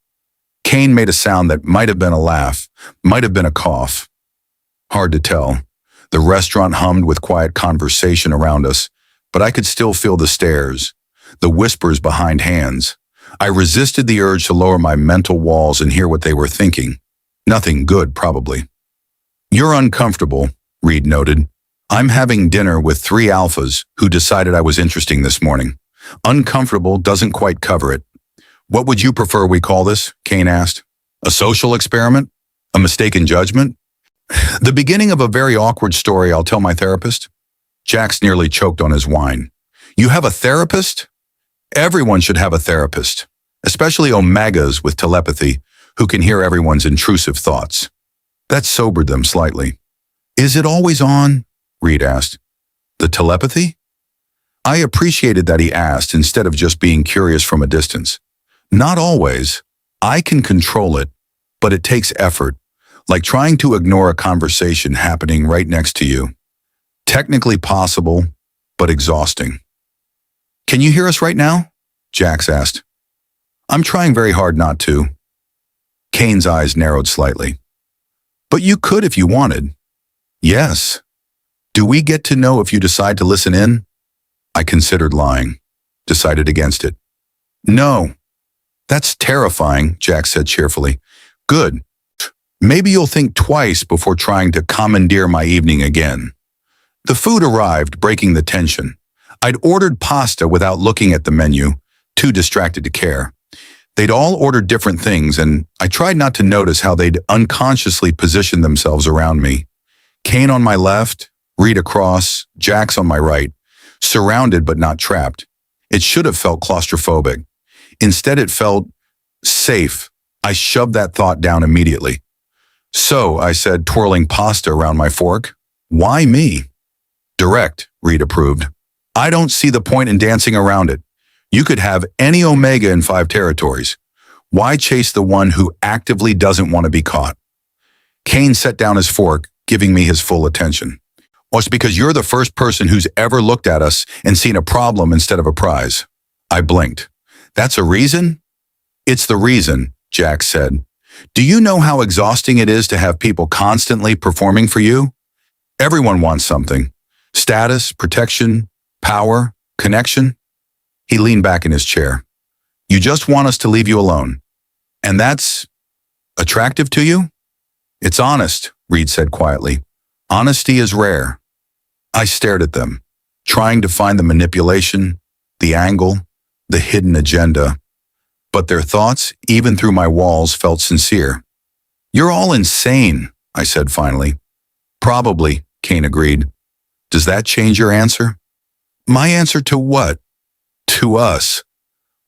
Kane made a sound that might have been a laugh, might have been a cough. Hard to tell. The restaurant hummed with quiet conversation around us, but I could still feel the stares, the whispers behind hands. I resisted the urge to lower my mental walls and hear what they were thinking. Nothing good, probably. You're uncomfortable, Reed noted. I'm having dinner with 3 alphas who decided I was interesting this morning. Uncomfortable doesn't quite cover it. What would you prefer we call this? Kane asked. A social experiment? A mistaken judgment? The beginning of a very awkward story I'll tell my therapist. Jax nearly choked on his wine. You have a therapist? Everyone should have a therapist, especially omegas with telepathy who can hear everyone's intrusive thoughts. That sobered them slightly. Is it always on? Reed asked. The telepathy? I appreciated that he asked instead of just being curious from a distance. Not always. I can control it, but it takes effort, like trying to ignore a conversation happening right next to you. Technically possible, but exhausting. Can you hear us right now? Jax asked. I'm trying very hard not to. Kane's eyes narrowed slightly. But you could if you wanted. Yes. Do we get to know if you decide to listen in? I considered lying, decided against it. No. That's terrifying, Jax said cheerfully. Good. Maybe you'll think twice before trying to commandeer my evening again. The food arrived, breaking the tension. I'd ordered pasta without looking at the menu, too distracted to care. They'd all ordered different things, and I tried not to notice how they'd unconsciously positioned themselves around me. Kane on my left, Reed across, Jax on my right, surrounded but not trapped. It should have felt claustrophobic. Instead, it felt safe. I shoved that thought down immediately. So, I said, twirling pasta around my fork, why me? Direct, Reed approved. I don't see the point in dancing around it. You could have any omega in 5 territories. Why chase the one who actively doesn't want to be caught? Kane set down his fork, giving me his full attention. Well, it's because you're the first person who's ever looked at us and seen a problem instead of a prize. I blinked. That's a reason? It's the reason, Jax said. Do you know how exhausting it is to have people constantly performing for you? Everyone wants something. Status, protection, power, connection. He leaned back in his chair. You just want us to leave you alone. And that's attractive to you? It's honest, Reed said quietly. Honesty is rare. I stared at them, trying to find the manipulation, the angle, the hidden agenda. But their thoughts, even through my walls, felt sincere. You're all insane, I said finally. Probably, Kane agreed. Does that change your answer? My answer to what? To us.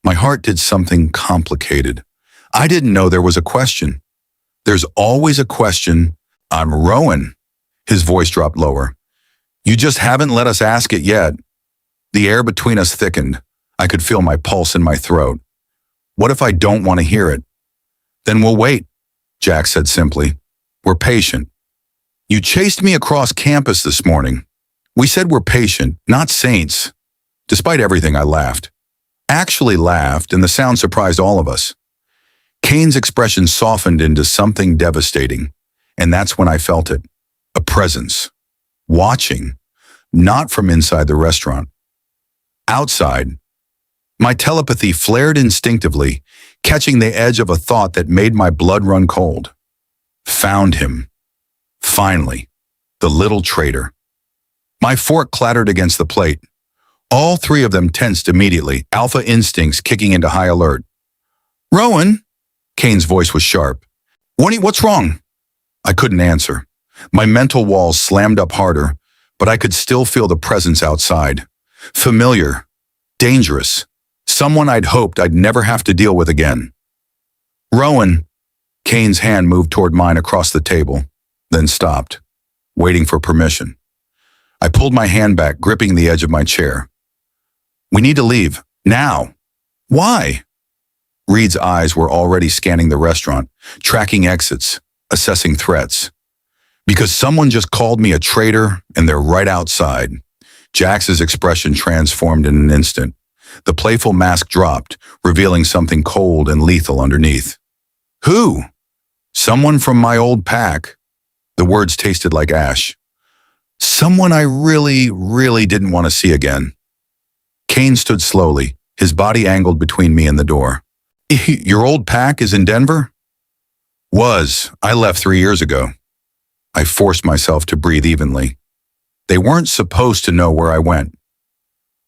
My heart did something complicated. I didn't know there was a question. There's always a question. I'm Rowan. His voice dropped lower. You just haven't let us ask it yet. The air between us thickened. I could feel my pulse in my throat. What if I don't want to hear it? Then we'll wait, Jax said simply. We're patient. You chased me across campus this morning. We said we're patient, not saints. Despite everything, I laughed. Actually laughed, and the sound surprised all of us. Kane's expression softened into something devastating, and that's when I felt it. A presence. Watching. Not from inside the restaurant. Outside. My telepathy flared instinctively, catching the edge of a thought that made my blood run cold. Found him. Finally. The little traitor. My fork clattered against the plate. All three of them tensed immediately, alpha instincts kicking into high alert. Rowan? Kane's voice was sharp. What's wrong? I couldn't answer. My mental walls slammed up harder, but I could still feel the presence outside. Familiar. Dangerous. Someone I'd hoped I'd never have to deal with again. Rowan. Kane's hand moved toward mine across the table, then stopped, waiting for permission. I pulled my hand back, gripping the edge of my chair. We need to leave. Now. Why? Reed's eyes were already scanning the restaurant, tracking exits, assessing threats. Because someone just called me a traitor, and they're right outside. Jax's expression transformed in an instant. The playful mask dropped, revealing something cold and lethal underneath. Who? Someone from my old pack. The words tasted like ash. Someone I really didn't want to see again. Kane stood slowly, his body angled between me and the door. Your old pack is in Denver? Was. I left 3 years ago. I forced myself to breathe evenly. They weren't supposed to know where I went.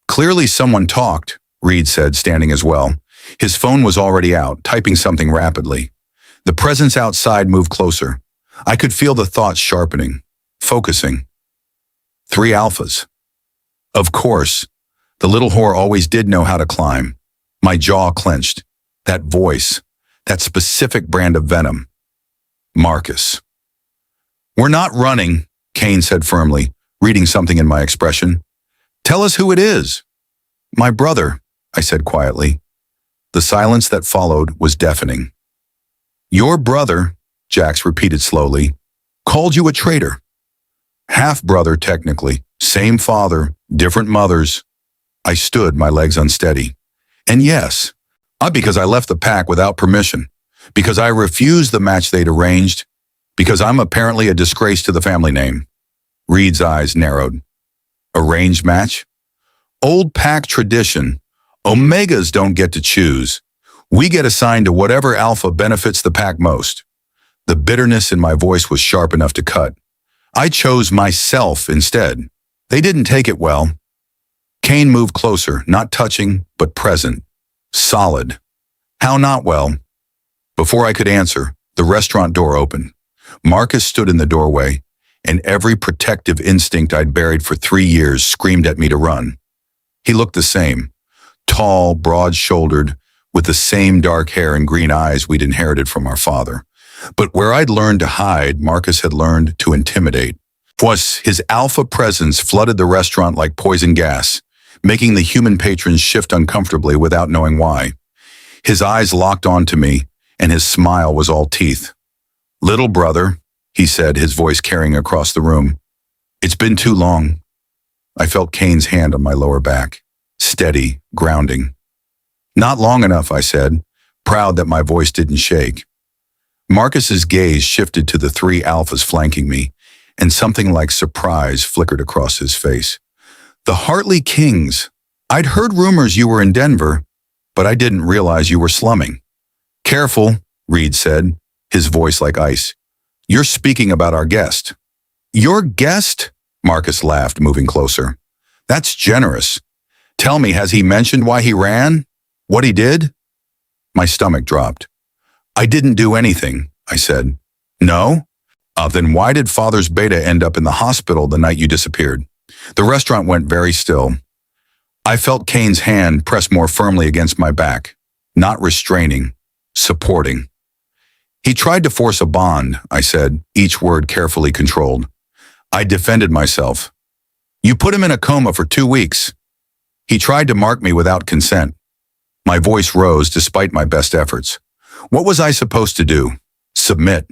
Clearly someone talked, Reed said, standing as well. His phone was already out, typing something rapidly. The presence outside moved closer. I could feel the thoughts sharpening, focusing. 3 alphas. Of course, the little whore always did know how to climb. My jaw clenched. That voice, that specific brand of venom. Marcus. We're not running, Kane said firmly, reading something in my expression. Tell us who it is. My brother, I said quietly. The silence that followed was deafening. Your brother, Jax repeated slowly, called you a traitor. Half-brother, technically. Same father, different mothers. I stood, my legs unsteady. And yes, because I left the pack without permission, because I refused the match they'd arranged, because I'm apparently a disgrace to the family name. Reed's eyes narrowed. Arranged match? Old pack tradition. Omegas don't get to choose. We get assigned to whatever alpha benefits the pack most. The bitterness in my voice was sharp enough to cut. I chose myself instead. They didn't take it well. Kane moved closer, not touching, but present. Solid. How not well? Before I could answer, the restaurant door opened. Marcus stood in the doorway, and every protective instinct I'd buried for 3 years screamed at me to run. He looked the same. Tall, broad-shouldered, with the same dark hair and green eyes we'd inherited from our father. But where I'd learned to hide, Marcus had learned to intimidate. His alpha presence flooded the restaurant like poison gas, making the human patrons shift uncomfortably without knowing why. His eyes locked onto me, and his smile was all teeth. Little brother, he said, his voice carrying across the room. It's been too long. I felt Kane's hand on my lower back, steady, grounding. Not long enough, I said, proud that my voice didn't shake. Marcus's gaze shifted to the 3 alphas flanking me, and something like surprise flickered across his face. The Hartley Kings. I'd heard rumors you were in Denver, but I didn't realize you were slumming. Careful, Reed said, his voice like ice. You're speaking about our guest. Your guest? Marcus laughed, moving closer. That's generous. Tell me, has he mentioned why he ran? What he did? My stomach dropped. I didn't do anything, I said. No? Then why did Father's Beta end up in the hospital the night you disappeared? The restaurant went very still. I felt Kane's hand press more firmly against my back, not restraining, supporting. He tried to force a bond, I said, each word carefully controlled. I defended myself. You put him in a coma for 2 weeks. He tried to mark me without consent. My voice rose despite my best efforts. What was I supposed to do? Submit.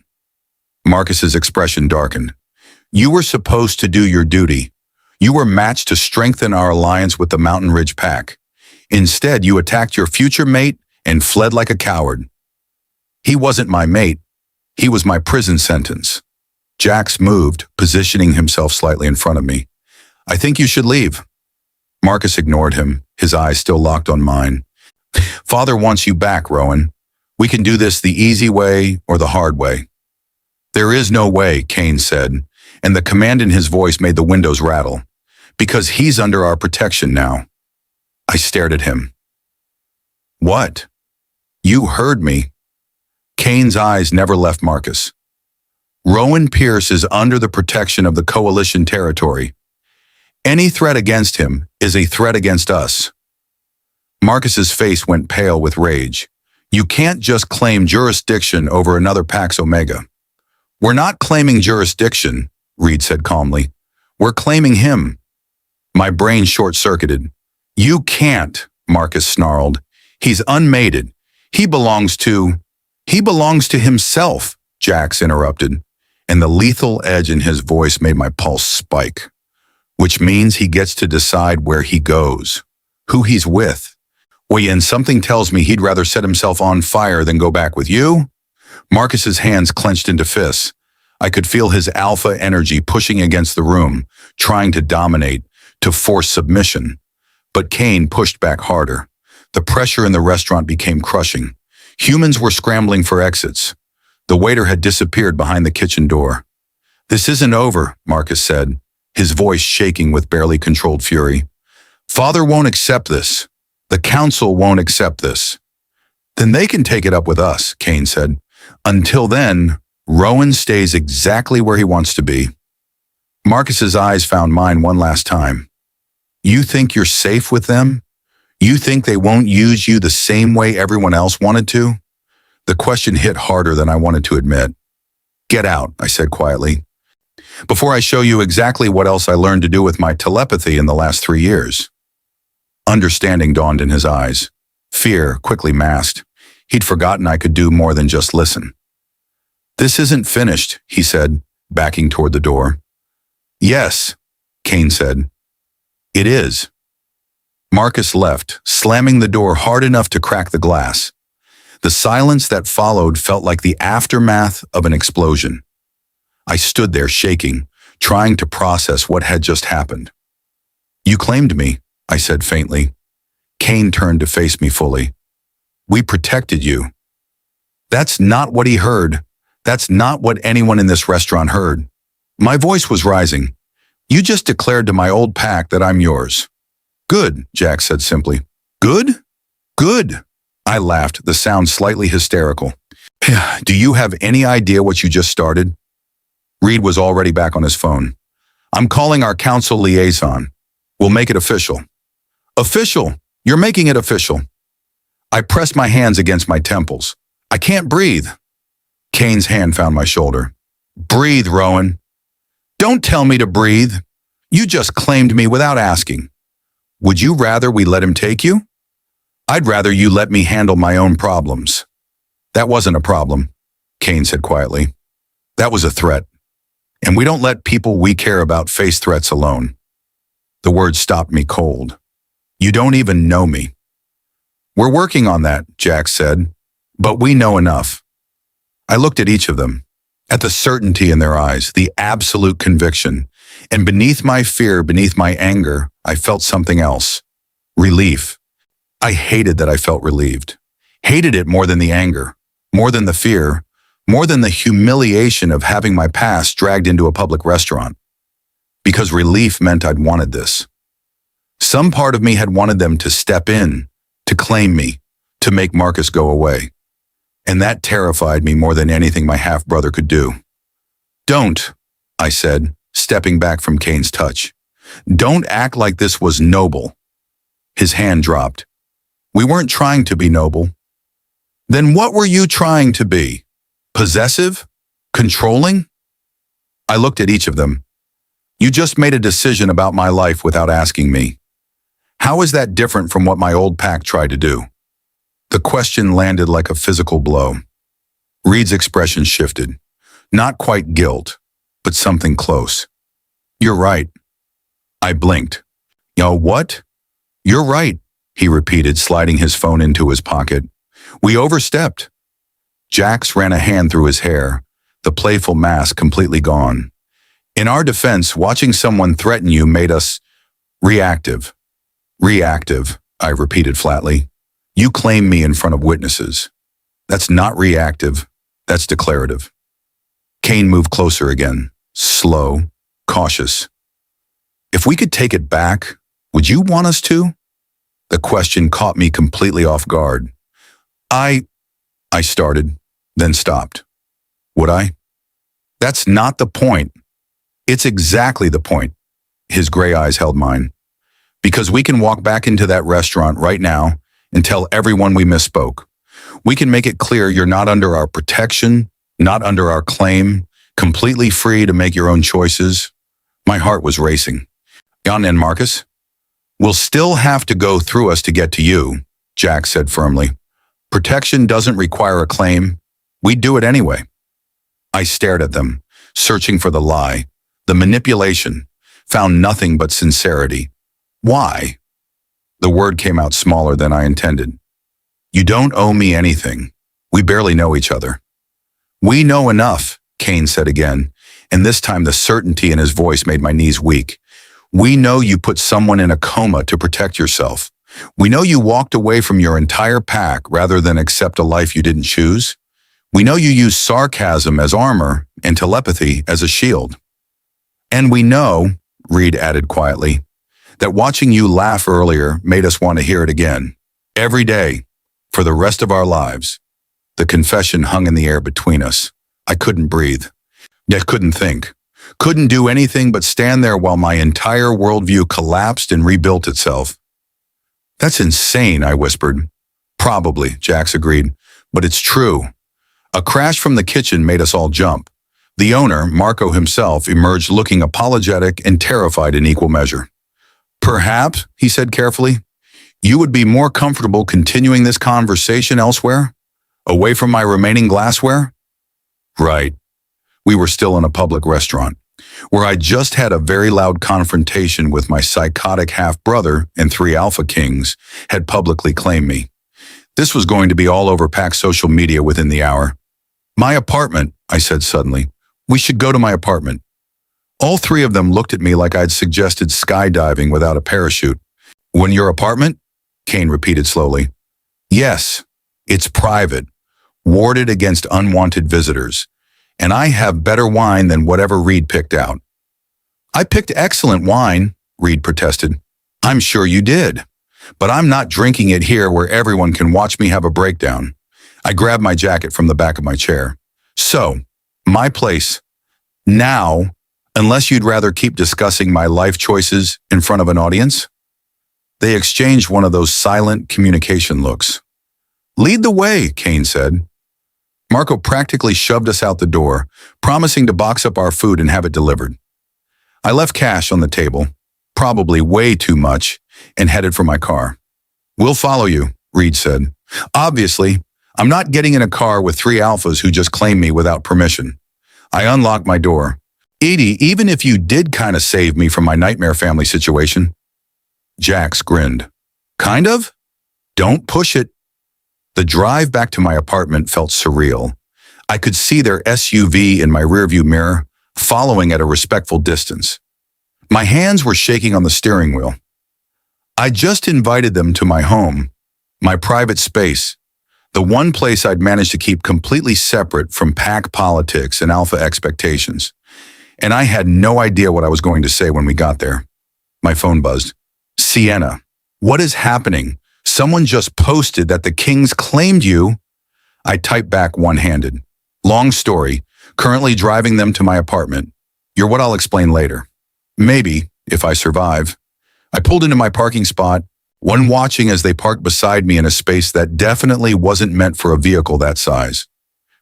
Marcus's expression darkened. You were supposed to do your duty. You were matched to strengthen our alliance with the Mountain Ridge Pack. Instead, you attacked your future mate and fled like a coward. He wasn't my mate. He was my prison sentence. Jax moved, positioning himself slightly in front of me. I think you should leave. Marcus ignored him, his eyes still locked on mine. Father wants you back, Rowan. We can do this the easy way or the hard way. There is no way, Kane said, and the command in his voice made the windows rattle. Because he's under our protection now. I stared at him. What? You heard me. Kane's eyes never left Marcus. Rowan Pierce is under the protection of the Coalition territory. Any threat against him is a threat against us. Marcus's face went pale with rage. You can't just claim jurisdiction over another Pax Omega. We're not claiming jurisdiction, Reed said calmly. We're claiming him. My brain short-circuited. You can't, Marcus snarled. He's unmated. He belongs to himself, Jax interrupted, and the lethal edge in his voice made my pulse spike. Which means he gets to decide where he goes, who he's with. And something tells me he'd rather set himself on fire than go back with you. Marcus's hands clenched into fists. I could feel his alpha energy pushing against the room, trying to dominate, to force submission. But Kane pushed back harder. The pressure in the restaurant became crushing. Humans were scrambling for exits. The waiter had disappeared behind the kitchen door. This isn't over, Marcus said, his voice shaking with barely controlled fury. Father won't accept this. The council won't accept this. Then they can take it up with us, Kane said. Until then, Rowan stays exactly where he wants to be. Marcus's eyes found mine one last time. You think you're safe with them? You think they won't use you the same way everyone else wanted to? The question hit harder than I wanted to admit. Get out, I said quietly. Before I show you exactly what else I learned to do with my telepathy in the last 3 years. Understanding dawned in his eyes. Fear quickly masked. He'd forgotten I could do more than just listen. This isn't finished, he said, backing toward the door. Yes, Kane said. It is. Marcus left, slamming the door hard enough to crack the glass. The silence that followed felt like the aftermath of an explosion. I stood there shaking, trying to process what had just happened. You claimed me, I said faintly. Kane turned to face me fully. We protected you. That's not what he heard. That's not what anyone in this restaurant heard. My voice was rising. You just declared to my old pack that I'm yours. Good, Jax said simply. Good? Good. I laughed, the sound slightly hysterical. Do you have any idea what you just started? Reed was already back on his phone. I'm calling our council liaison. We'll make it official. Official? You're making it official. I pressed my hands against my temples. I can't breathe. Kane's hand found my shoulder. Breathe, Rowan. Don't tell me to breathe. You just claimed me without asking. Would you rather we let him take you? I'd rather you let me handle my own problems. That wasn't a problem, Kane said quietly. That was a threat. And we don't let people we care about face threats alone. The words stopped me cold. You don't even know me. We're working on that, Jax said, but we know enough. I looked at each of them, at the certainty in their eyes, the absolute conviction, and beneath my fear, beneath my anger, I felt something else. Relief. I hated that I felt relieved. Hated it more than the anger, more than the fear, more than the humiliation of having my past dragged into a public restaurant. Because relief meant I'd wanted this. Some part of me had wanted them to step in, to claim me, to make Marcus go away. And that terrified me more than anything my half-brother could do. Don't, I said, stepping back from Kane's touch. Don't act like this was noble. His hand dropped. We weren't trying to be noble. Then what were you trying to be? Possessive? Controlling? I looked at each of them. You just made a decision about my life without asking me. How is that different from what my old pack tried to do? The question landed like a physical blow. Reed's expression shifted. Not quite guilt, but something close. You're right. I blinked. "Yo, what?" "You're right," he repeated, sliding his phone into his pocket. "We overstepped." Jax ran a hand through his hair, the playful mask completely gone. "In our defense, watching someone threaten you made us reactive." "Reactive," I repeated flatly. "You claim me in front of witnesses. That's not reactive, that's declarative." Kane moved closer again, slow, cautious. "If we could take it back, would you want us to?" The question caught me completely off guard. I started, then stopped. Would I? "That's not the point." "It's exactly the point." His gray eyes held mine. "Because we can walk back into that restaurant right now and tell everyone we misspoke. We can make it clear you're not under our protection, not under our claim, completely free to make your own choices." My heart was racing. "Jan and Marcus?" "We'll still have to go through us to get to you," Jax said firmly. "Protection doesn't require a claim. We'd do it anyway." I stared at them, searching for the lie, the manipulation, found nothing but sincerity. "Why?" The word came out smaller than I intended. "You don't owe me anything. We barely know each other." "We know enough," Kane said again, and this time the certainty in his voice made my knees weak. "We know you put someone in a coma to protect yourself. We know you walked away from your entire pack rather than accept a life you didn't choose. We know you used sarcasm as armor and telepathy as a shield. And we know," Reed added quietly, "that watching you laugh earlier made us want to hear it again. Every day, for the rest of our lives." The confession hung in the air between us. I couldn't breathe. Yet couldn't think. Couldn't do anything but stand there while my entire worldview collapsed and rebuilt itself. "That's insane," I whispered. "Probably," Jax agreed, "but it's true." A crash from the kitchen made us all jump. The owner, Marco himself, emerged looking apologetic and terrified in equal measure. "Perhaps," he said carefully, "you would be more comfortable continuing this conversation elsewhere? Away from my remaining glassware?" Right. We were still in a public restaurant, where I just had a very loud confrontation with my psychotic half-brother and 3 Alpha Kings had publicly claimed me. This was going to be all over Pack's social media within the hour. "My apartment," I said suddenly. "We should go to my apartment." All 3 of them looked at me like I'd suggested skydiving without a parachute. "When your apartment?" Kane repeated slowly. "Yes, it's private, warded against unwanted visitors, and I have better wine than whatever Reed picked out." "I picked excellent wine," Reed protested. "I'm sure you did, but I'm not drinking it here where everyone can watch me have a breakdown." I grabbed my jacket from the back of my chair. "So, my place, now, unless you'd rather keep discussing my life choices in front of an audience?" They exchanged one of those silent communication looks. "Lead the way," Kane said. Marco practically shoved us out the door, promising to box up our food and have it delivered. I left cash on the table, probably way too much, and headed for my car. "We'll follow you," Reed said. "Obviously, I'm not getting in a car with 3 alphas who just claim me without permission." I unlocked my door. "Edie, even if you did kind of save me from my nightmare family situation." Jax grinned. "Kind of? Don't push it." The drive back to my apartment felt surreal. I could see their SUV in my rearview mirror, following at a respectful distance. My hands were shaking on the steering wheel. I just invited them to my home, my private space, the one place I'd managed to keep completely separate from pack politics and alpha expectations. And I had no idea what I was going to say when we got there. My phone buzzed. "Sienna, what is happening? Someone just posted that the Kings claimed you." I typed back one-handed. "Long story, currently driving them to my apartment. You're what I'll explain later. Maybe, if I survive." I pulled into my parking spot, one watching as they parked beside me in a space that definitely wasn't meant for a vehicle that size.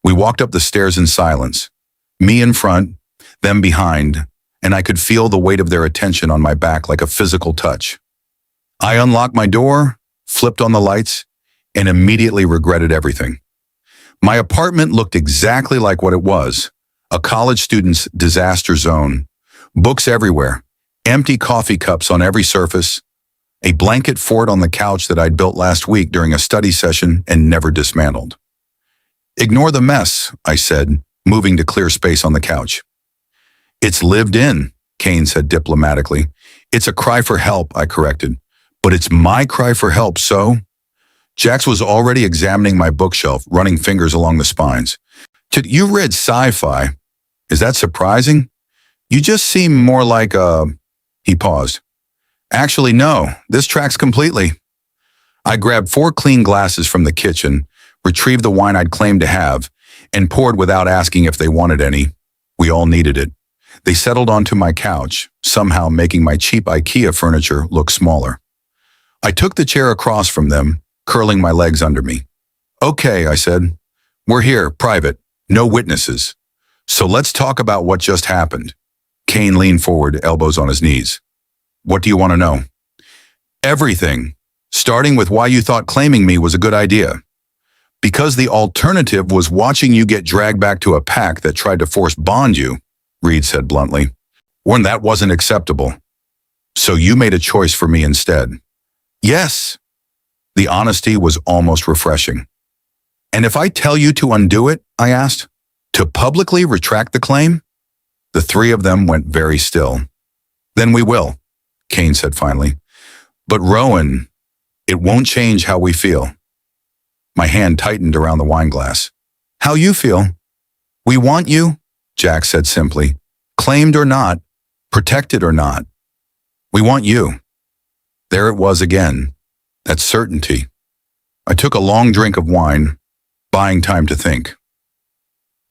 We walked up the stairs in silence, me in front, them behind, and I could feel the weight of their attention on my back like a physical touch. I unlocked my door, flipped on the lights, and immediately regretted everything. My apartment looked exactly like what it was, a college student's disaster zone. Books everywhere, Empty coffee cups on every surface, a blanket fort on the couch that I'd built last week during a study session and never dismantled. Ignore the mess, I said, moving to clear space on the couch. It's lived in, Kane said diplomatically. It's a cry for help, I corrected. But it's my cry for help, so? Jax was already examining my bookshelf, running fingers along the spines. You read sci-fi. Is that surprising? You just seem more like a... He paused. Actually, no, this tracks completely. I grabbed 4 clean glasses from the kitchen, retrieved the wine I'd claimed to have, and poured without asking if they wanted any. We all needed it. They settled onto my couch, somehow making my cheap IKEA furniture look smaller. I took the chair across from them, curling my legs under me. Okay, I said. We're here, private, no witnesses. So let's talk about what just happened. Kane leaned forward, elbows on his knees. What do you want to know? Everything, starting with why you thought claiming me was a good idea. Because the alternative was watching you get dragged back to a pack that tried to force bond you, Reed said bluntly. When that wasn't acceptable. So you made a choice for me instead. Yes. The honesty was almost refreshing. And if I tell you to undo it, I asked, to publicly retract the claim? The 3 of them went very still. Then we will, Kane said finally. But Rowan, it won't change how we feel. My hand tightened around the wine glass. How you feel? We want you, Jax said simply. Claimed or not, protected or not. We want you. There it was again, that certainty. I took a long drink of wine, buying time to think.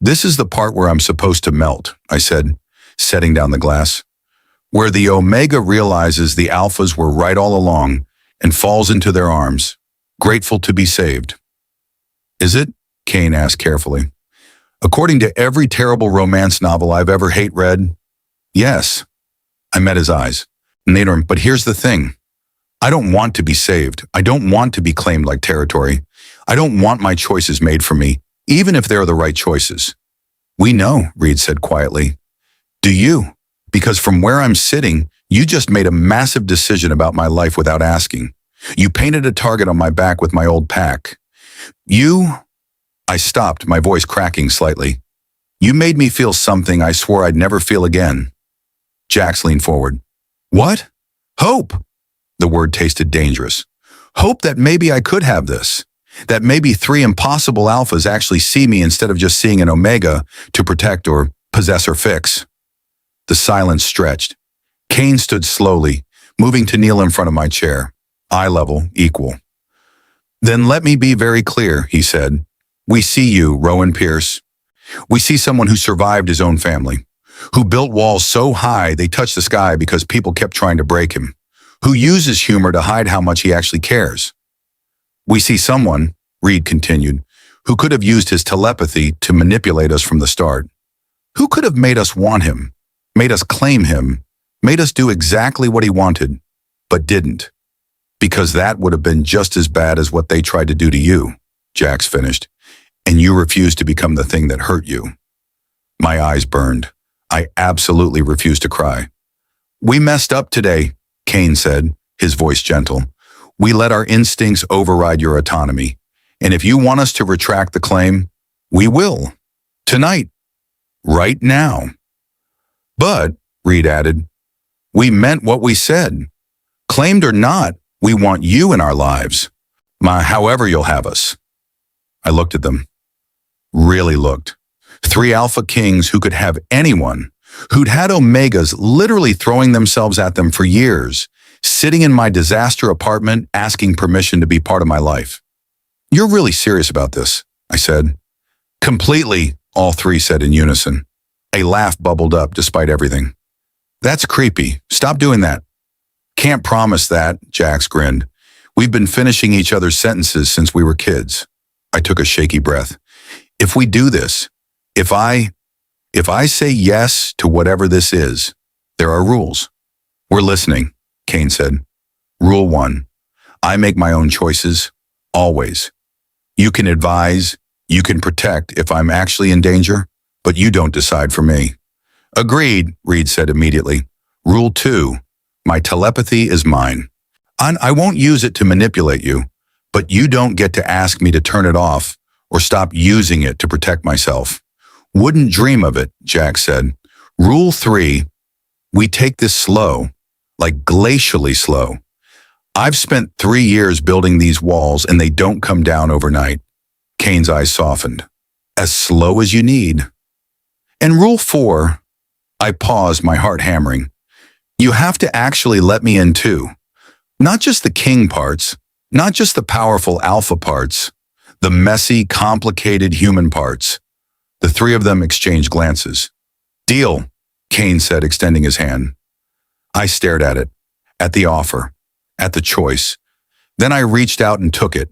This is the part where I'm supposed to melt, I said, setting down the glass. Where the Omega realizes the Alphas were right all along and falls into their arms, grateful to be saved. Is it? Kane asked carefully. According to every terrible romance novel I've ever read, yes. I met his eyes. Nader, but here's the thing. I don't want to be saved. I don't want to be claimed like territory. I don't want my choices made for me, even if they're the right choices. We know, Reed said quietly. Do you? Because from where I'm sitting, you just made a massive decision about my life without asking. You painted a target on my back with my old pack. I stopped, my voice cracking slightly. You made me feel something I swore I'd never feel again. Jax leaned forward. What? Hope. The word tasted dangerous. Hope that maybe I could have this. That maybe 3 impossible Alphas actually see me instead of just seeing an Omega to protect or possess or fix. The silence stretched. Kane stood slowly, moving to kneel in front of my chair, eye level, equal. Then let me be very clear, he said. We see you, Rowan Pierce. We see someone who survived his own family, who built walls so high they touched the sky because people kept trying to break him, who uses humor to hide how much he actually cares. We see someone, Reed continued, who could have used his telepathy to manipulate us from the start. Who could have made us want him, made us claim him, made us do exactly what he wanted, but didn't. Because that would have been just as bad as what they tried to do to you, Jax finished, and you refused to become the thing that hurt you. My eyes burned. I absolutely refused to cry. We messed up today, Kane said, his voice gentle. We let our instincts override your autonomy. And if you want us to retract the claim, we will. Tonight. Right now. But, Reed added, we meant what we said. Claimed or not, we want you in our lives. However you'll have us. I looked at them. Really looked. 3 Alpha Kings who could have anyone, who'd had Omegas literally throwing themselves at them for years, sitting in my disaster apartment asking permission to be part of my life. You're really serious about this, I said. Completely, all 3 said in unison. A laugh bubbled up despite everything. That's creepy. Stop doing that. Can't promise that, Jax grinned. We've been finishing each other's sentences since we were kids. I took a shaky breath. If we do this, if I say yes to whatever this is, there are rules. We're listening, Kane said. Rule 1. I make my own choices, always. You can advise, you can protect if I'm actually in danger, but you don't decide for me. Agreed, Reed said immediately. Rule 2. My telepathy is mine. I won't use it to manipulate you, but you don't get to ask me to turn it off or stop using it to protect myself. Wouldn't dream of it, Jax said. Rule 3, we take this slow, like glacially slow. I've spent 3 years building these walls and they don't come down overnight. Kane's eyes softened. As slow as you need. And rule 4, I paused, my heart hammering. You have to actually let me in too. Not just the king parts, not just the powerful alpha parts, the messy, complicated human parts. The 3 of them exchanged glances. Deal, Kane said, extending his hand. I stared at it, at the offer, at the choice. Then I reached out and took it.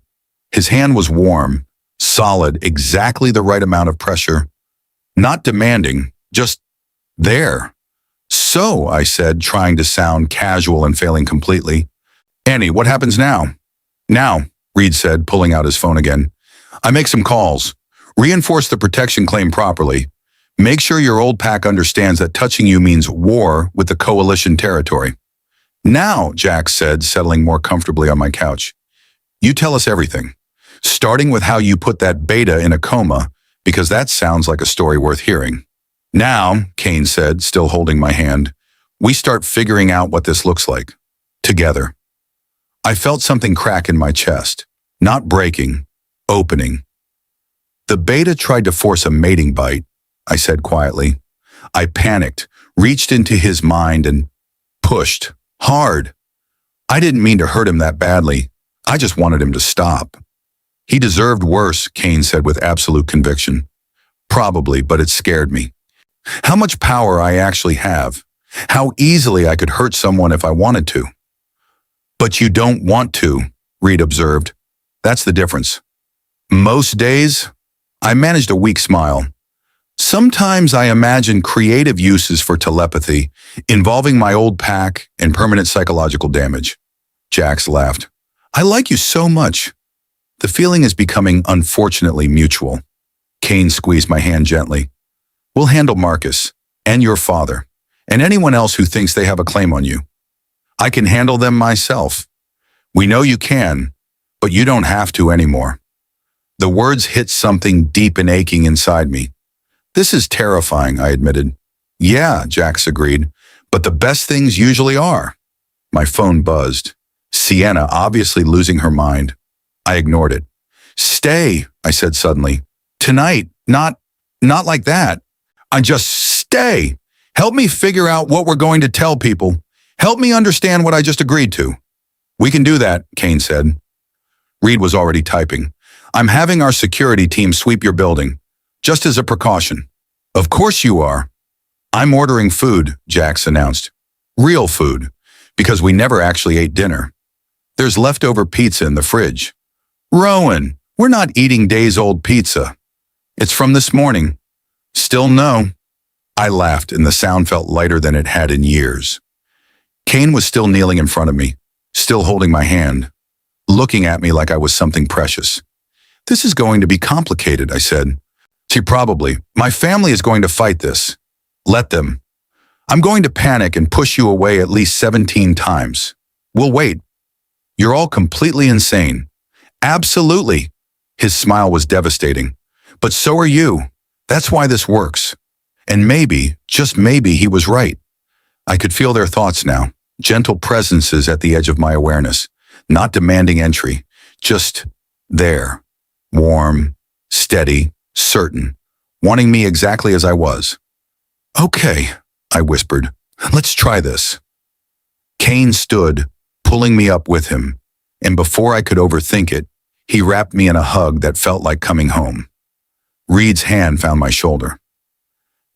His hand was warm, solid, exactly the right amount of pressure. Not demanding, just there. So, I said, trying to sound casual and failing completely. Annie, what happens now? Now, Reed said, pulling out his phone again. I make some calls. Reinforce the protection claim properly. Make sure your old pack understands that touching you means war with the coalition territory. Now, Jax said, settling more comfortably on my couch. You tell us everything, starting with how you put that beta in a coma, because that sounds like a story worth hearing. Now, Kane said, still holding my hand, we start figuring out what this looks like. Together. I felt something crack in my chest. Not breaking, opening. The beta tried to force a mating bite, I said quietly. I panicked, reached into his mind and pushed. Hard. I didn't mean to hurt him that badly. I just wanted him to stop. He deserved worse, Kane said with absolute conviction. Probably, but it scared me. How much power I actually have. How easily I could hurt someone if I wanted to. But you don't want to, Reed observed. That's the difference. Most days, I managed a weak smile. Sometimes I imagine creative uses for telepathy involving my old pack and permanent psychological damage. Jax laughed. I like you so much. The feeling is becoming unfortunately mutual. Kane squeezed my hand gently. We'll handle Marcus and your father and anyone else who thinks they have a claim on you. I can handle them myself. We know you can, but you don't have to anymore. The words hit something deep and aching inside me. This is terrifying, I admitted. Yeah, Jax agreed, but the best things usually are. My phone buzzed. Sienna, obviously losing her mind. I ignored it. Stay, I said suddenly. Tonight, not like that. Stay. Help me figure out what we're going to tell people. Help me understand what I just agreed to. We can do that, Kane said. Reed was already typing. I'm having our security team sweep your building, just as a precaution. Of course you are. I'm ordering food, Jax announced. Real food, because we never actually ate dinner. There's leftover pizza in the fridge. Rowan, we're not eating days-old pizza. It's from this morning. Still no. I laughed, and the sound felt lighter than it had in years. Kane was still kneeling in front of me, still holding my hand, looking at me like I was something precious. This is going to be complicated, I said. See, probably. My family is going to fight this. Let them. I'm going to panic and push you away at least 17 times. We'll wait. You're all completely insane. Absolutely. His smile was devastating. But so are you. That's why this works. And maybe, just maybe, he was right. I could feel their thoughts now, gentle presences at the edge of my awareness, not demanding entry, just there, warm, steady, certain, wanting me exactly as I was. Okay, I whispered, let's try this. Kane stood, pulling me up with him, and before I could overthink it, he wrapped me in a hug that felt like coming home. Reed's hand found my shoulder.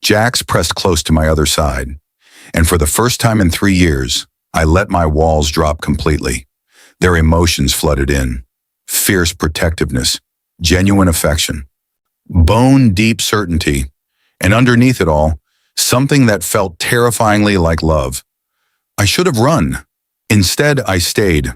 Jax pressed close to my other side, and for the first time in 3 years, I let my walls drop completely. Their emotions flooded in. Fierce protectiveness, genuine affection, bone-deep certainty, and underneath it all, something that felt terrifyingly like love. I should have run. Instead, I stayed,